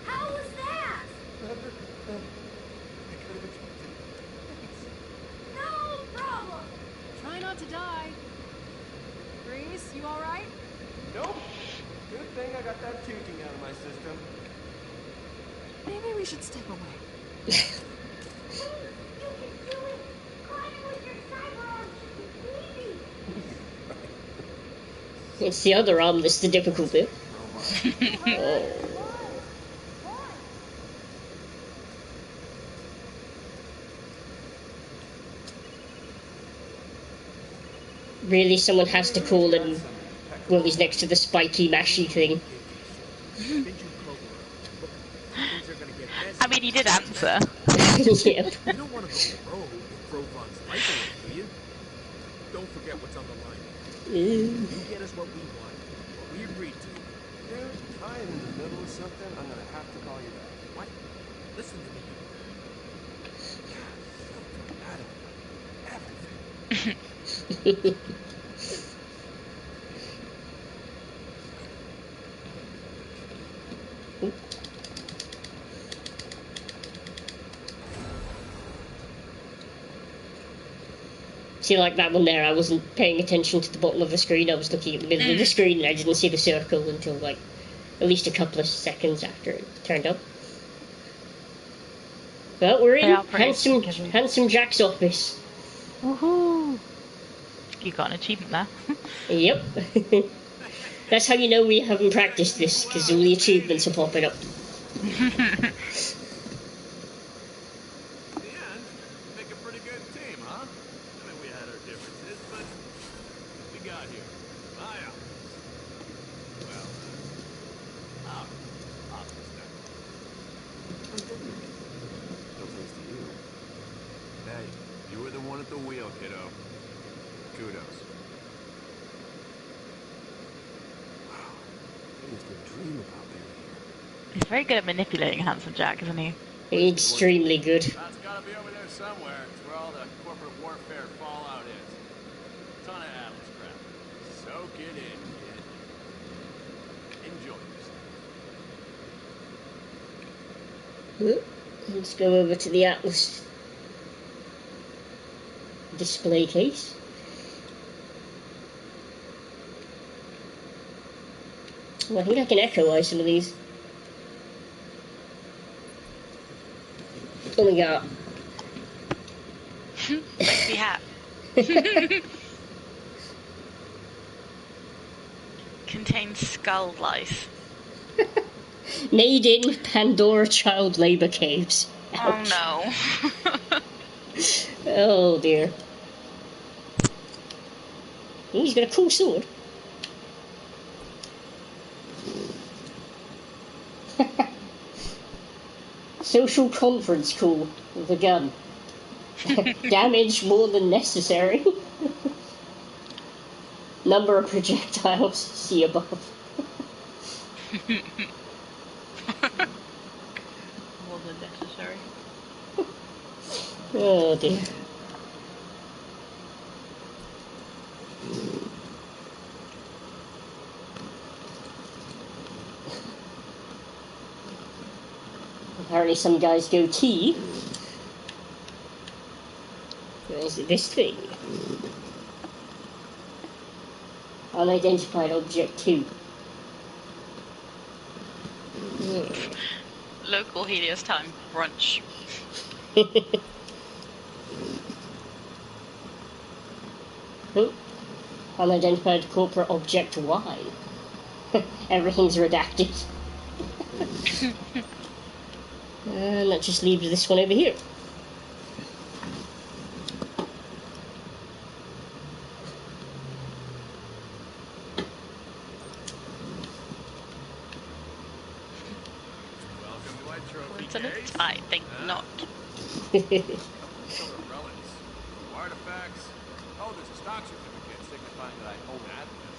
How was that? No problem. Try not to die. Reese, you alright? Nope. Good thing I got that puking out of my system. Maybe we should step away. You can do it! Climb with your cyber arms should be easy! It's the other arm that's the difficult bit. Oh. Really, someone has to call him when he's next to the spiky, mashy thing. I mean, he did answer. Yep. You don't want to go rogue and throw Vaughn's life away, do you? Don't forget what's on the line. You get us what we want, what we agreed to. Dude, I am in the middle of something. I'm gonna have to call you back. What? Listen to me. Everything. See, like that one there, I wasn't paying attention to the bottom of the screen. I was looking at the middle of the screen, and I didn't see the circle until, like, at least a couple of seconds after it turned up. Well, we're in Handsome Jack's office. Woohoo! You got an achievement there. Yep. That's how you know we haven't practiced this, because all the achievements are popping up. At the wheel, kiddo. Kudos. Wow. I used to dream about being here. He's very good at manipulating Handsome Jack, isn't he? Extremely good. That's gotta be over there somewhere. It's where all the corporate warfare fallout is. Ton of Atlas crap. Soak it in, kid. Enjoy yourself. Let's go over to the Atlas display case. Well, I think I can echo-eye some of these. What we got? Sexy hat. Contains skull lice. Made in Pandora child labor caves. Ouch. Oh no. Oh dear. Ooh, he's got a cool sword. Social conference call with a gun. Damage more than necessary. Number of projectiles, see above. More than necessary. Oh dear. Apparently some guys go T. Is it this thing? Unidentified object 2. Local Helios time brunch. Oh. Unidentified corporate object Y. Everything's redacted. And that just leaves this one over here. Coincidence? I think not. Artifacts. Oh, there's a stock certificate signifying that I own Atlas.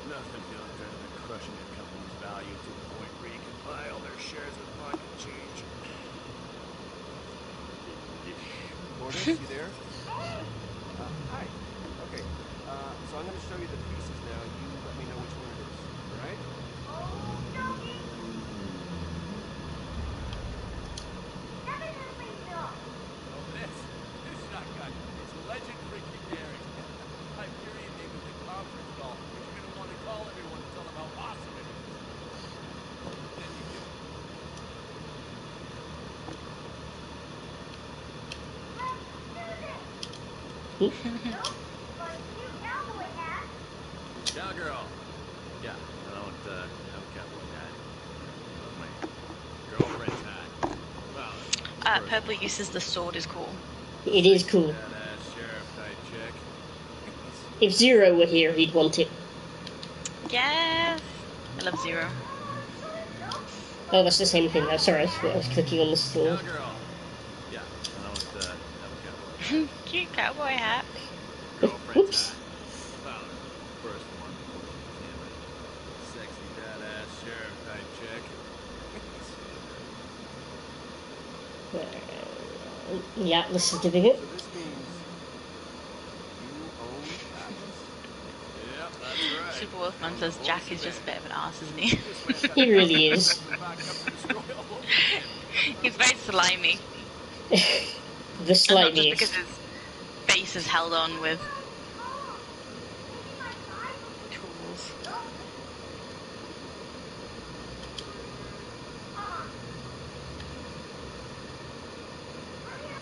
Nothing feels better than crushing a company's value to the point where you can buy all their shares with pocket change. Gordon, you there? Hi. Okay. So I'm going to show you the pieces now. You let me know which one it is. All right? This shotgun is legendary daring. Hyperion named the conference call. What you gonna want to call Nope, but cute cowboy hat. Cowgirl. Yeah, I don't have a cowboy hat. That's my girlfriend's hat. Well, Purple uses the sword is cool. It is cool. Badass sheriff type chick. If Zero were here, he'd want it. Yes. I love Zero. Oh, that's the same thing. I'm sorry, I was clicking on the sword. Cowgirl. Yeah, I don't have a cowboy hat. Cute cowboy hat. Girlfriend's Oops. hat. Well, first one before she became a sexy badass sheriff type chick. Yeah, the certificate. So this means you own Atlas? Yep, that's right. Super Wolfman says Jack is just a bit of an ass, isn't he? He really is. He's very slimy. The And not just slimiest. because his face is held on with tools.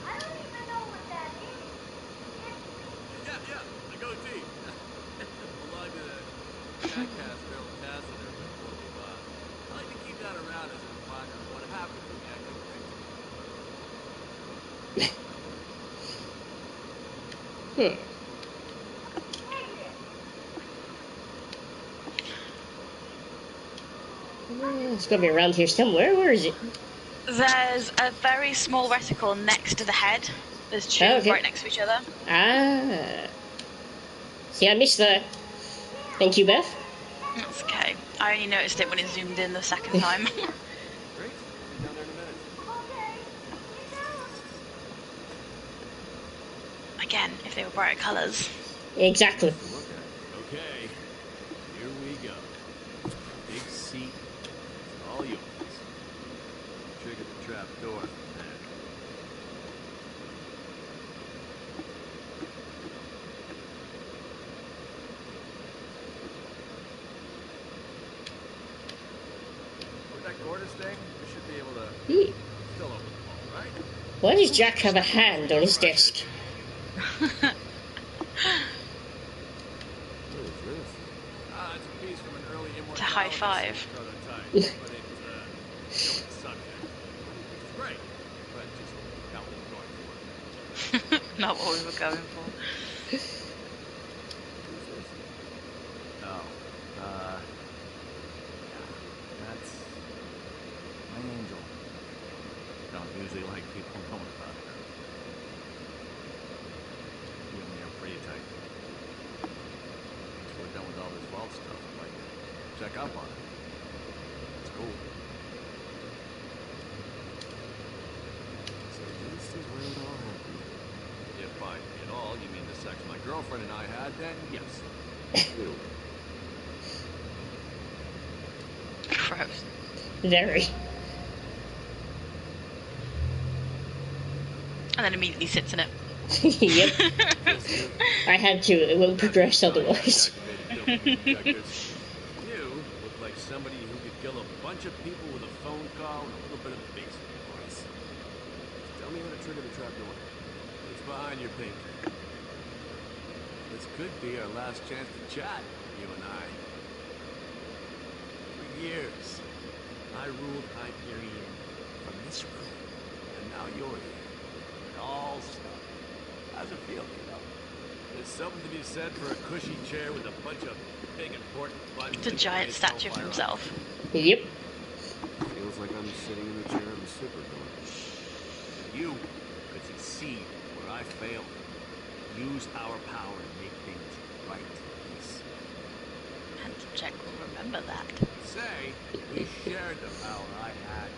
I don't even know what that is. Yeah, the goatee. Belonged to the jackass Bill Tassiter before we left. I like to keep that around as a reminder of what happened to me. I couldn't think It's gotta be around here somewhere. Where is it? There's a very small reticle next to the head. There's two right next to each other. Ah. See, I missed that. Thank you, Beth. That's okay. I only noticed it when it zoomed in the second time. Great. We'll be down there in a minute. Again, if they were brighter colours. Exactly. Okay, here we go. Big seat, it's all yours. Trigger the trap door from there. With that Gortys thing, we should be able to still open the wall, right? Why does Jack have a hand on his desk? It's a piece from an early It's a high five. prototype, but it's still the subject. It's great, but just not what we're going for. Not what we were going for. Oh, yeah, that's my angel. Don't usually like people knowing about her. You and me are pretty tight. Once we're done with all this vault stuff, I'd like to check up on it. It's cool. So this is where it all happened. If by it all you mean the sex my girlfriend and I had, then yes. Ew. Gross. Very. And then immediately sits in it. Yep. I had to. It won't progress otherwise. You look like somebody who could kill a bunch of people with a phone call and a little bit of basic advice. Tell me how to trigger the trap door. It's behind your pink. This could be our last chance to chat, you and I. For years, I ruled Hyperion from this room, and now you're here. It all started. How's it feel, kiddo? There's something to be said for a cushy chair with a bunch of big important buttons. It's a giant statue of himself. Yep. Feels like I'm sitting in the chair of a supervillain. You could succeed where I failed. Use our power to make things right. Peace. And Jack will remember that. Say, we shared the power I had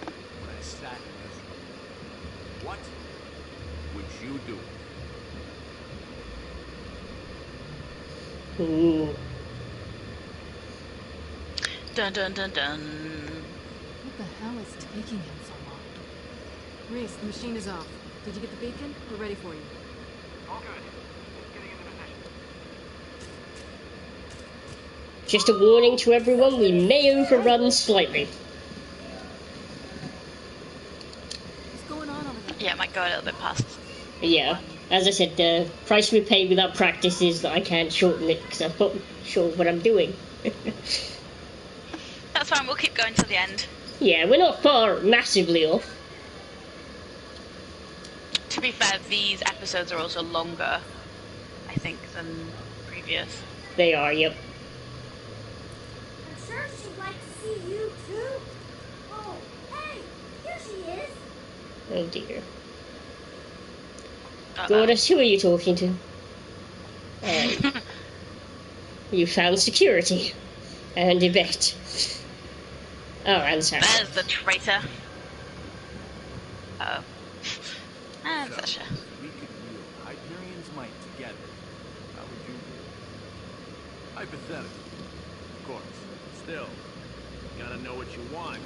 when I sat in this room. What would you do? Ooh. Dun dun dun dun. What the hell is taking him so long? Reese, the machine is off. Did you get the beacon? We're ready for you. All good. Getting into position. Just a warning to everyone, we may overrun slightly. What's going on over there? Yeah, it might go a little bit past Yeah. 1 As I said, the price we pay without practice is that I can't shorten it because I'm not sure what I'm doing. That's fine, we'll keep going till the end. Yeah, we're not far massively off. To be fair, these episodes are also longer, I think, than previous. They are, yep. I'm sure she'd like to see you too. Oh, hey, here she is. Oh dear. Uh-oh. Goddess, who are you talking to? You found security. And Yvette. Oh, and Sarah. There's the traitor. Uh-oh. And Sasha. We could wield Hyperion's might together. How would you do it? Hypothetically, of course. Still, you gotta know what you want.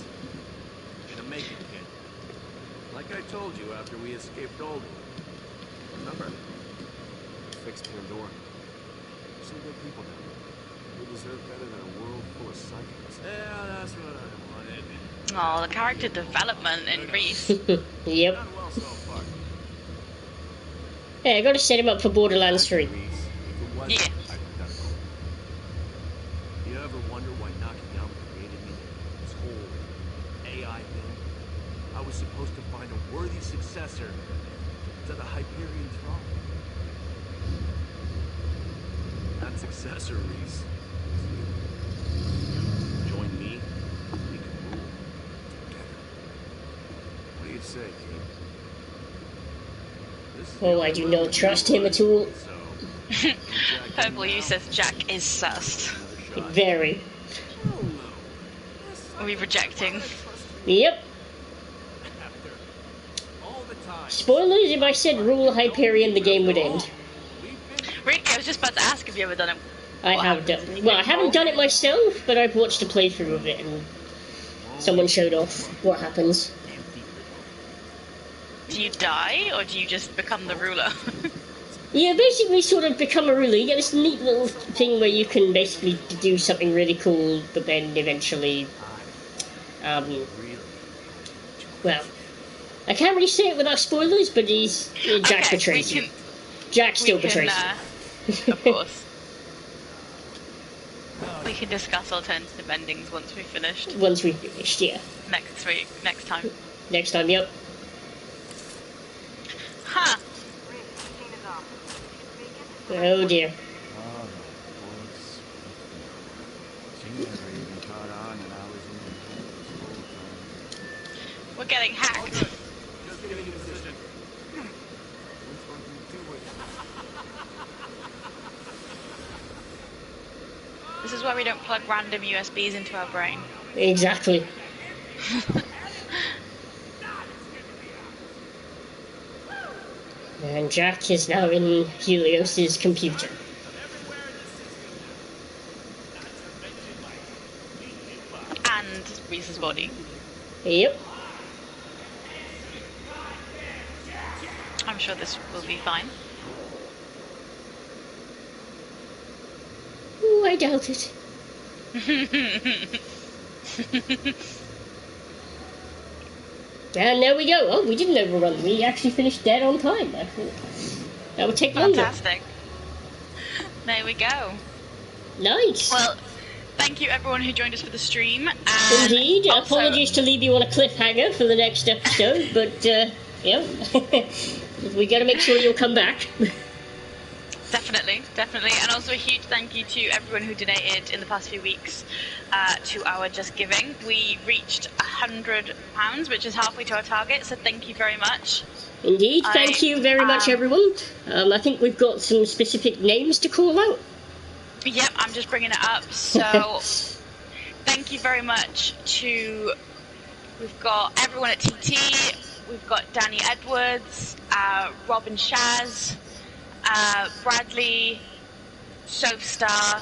And to make it, kid. Like I told you after we escaped Oldwood. Remember? Fix Pandora. Some good people down there. They deserve better than a world full of psychos. Yeah, that's what I wanted. Oh, the character development in Reese. Yep. Done well so far. Hey, I gotta set him up for Borderlands 3. If it was Yeah. hypothetical. You ever wonder why Nakayama created me? This whole AI thing? I was supposed to find a worthy successor to the Hyperion throne. That successor, Reese, is you. Join me, we can rule together. What do you say, Kate? This is the Oh, I only do road not we trust know him of, at all. so Purple you says Jack is sus. another shot. Very. Are we rejecting? Yep. After all the time. Spoilers, if I said rule Hyperion, the game would end. Really? I was just about to ask if you ever done it. I have done. Well, I haven't done it myself, but I've watched a playthrough of it, and someone showed off what happens. Do you die, or do you just become the ruler? Yeah, basically, sort of become a ruler. You get this neat little thing where you can basically do something really cool, but then eventually, well, I can't really say it without spoilers, but Jack betrays you. Jack still betrays you. Of course. We can discuss alternative endings once we've finished. Once we've finished, yeah. Next week, next time. Next time, yep. Huh. Oh dear. We're getting hacked. Just getting a decision. This is why we don't plug random USBs into our brain. Exactly. And Jack is now in Helios's computer. And Reese's body. Yep. I'm sure this will be fine. Ooh, I doubt it. And there we go. Oh, we didn't overrun. We actually finished dead on time. I thought that would take longer. Fantastic. There we go. Nice. Well, thank you everyone who joined us for the stream. Indeed. Also, Apologies to leave you on a cliffhanger for the next episode, but yeah, we got to make sure you'll come back. Definitely, definitely. And also a huge thank you to everyone who donated in the past few weeks to our Just Giving. We reached £100, which is halfway to our target, so thank you very much. Indeed, thank you very much, everyone. I think we've got some specific names to call out. Yep, I'm just bringing it up. So, thank you very much to... We've got everyone at TT, we've got Danny Edwards, Robin Shaz, Bradley, Soapstar,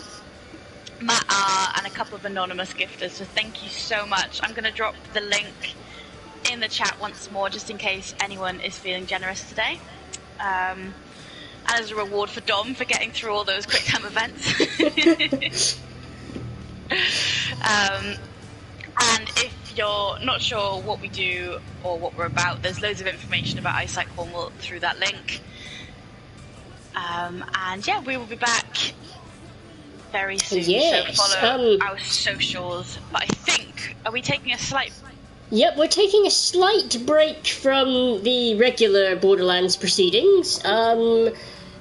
Matt R, and a couple of anonymous gifters, so thank you so much. I'm going to drop the link in the chat once more, just in case anyone is feeling generous today. And as a reward for Dom for getting through all those quick time events. And if you're not sure what we do or what we're about, there's loads of information about iSightCornwall through that link. And yeah, we will be back very soon. Yes, So follow our socials. But I think, are we taking a slight... Yep, we're taking a slight break from the regular Borderlands proceedings.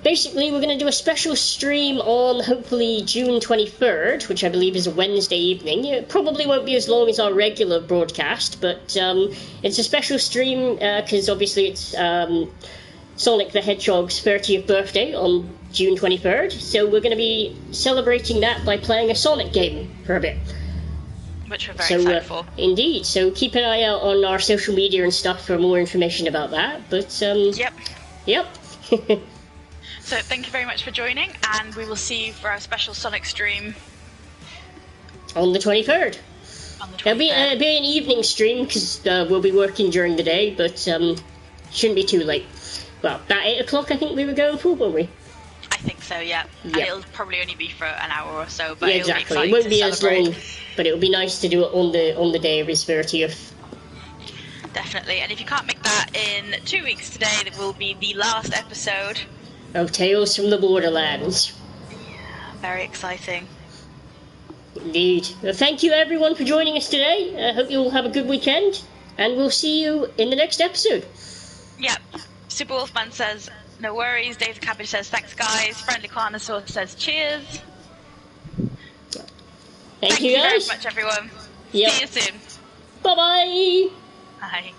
Basically, we're going to do a special stream on, hopefully, June 23rd, which I believe is a Wednesday evening. It probably won't be as long as our regular broadcast, but it's a special stream because obviously it's Sonic the Hedgehog's 30th birthday on June 23rd, so we're going to be celebrating that by playing a Sonic game for a bit. Which we're very excited for. Indeed, so keep an eye out on our social media and stuff for more information about that, but Yep. So thank you very much for joining, and we will see you for our special Sonic stream on the 23rd. It'll be an evening stream because we'll be working during the day, but shouldn't be too late. Well, about 8 o'clock I think we were going for, weren't we? I think so, yeah. And it'll probably only be for an hour or so, but yeah, exactly. It won't be as long, but it'll be nice to do it on the day of his 30th. Definitely, and if you can't make that in 2 weeks today, that will be the last episode of Tales from the Borderlands. Yeah, very exciting. Indeed. Well, thank you everyone for joining us today. I hope you all have a good weekend, and we'll see you in the next episode. Yep. Super Wolfman says, no worries. Dave the Cabbage says, thanks guys. Friendly Carnosaur says, cheers. Thank you guys. Very much, everyone. Yep. See you soon. Bye-bye. Bye.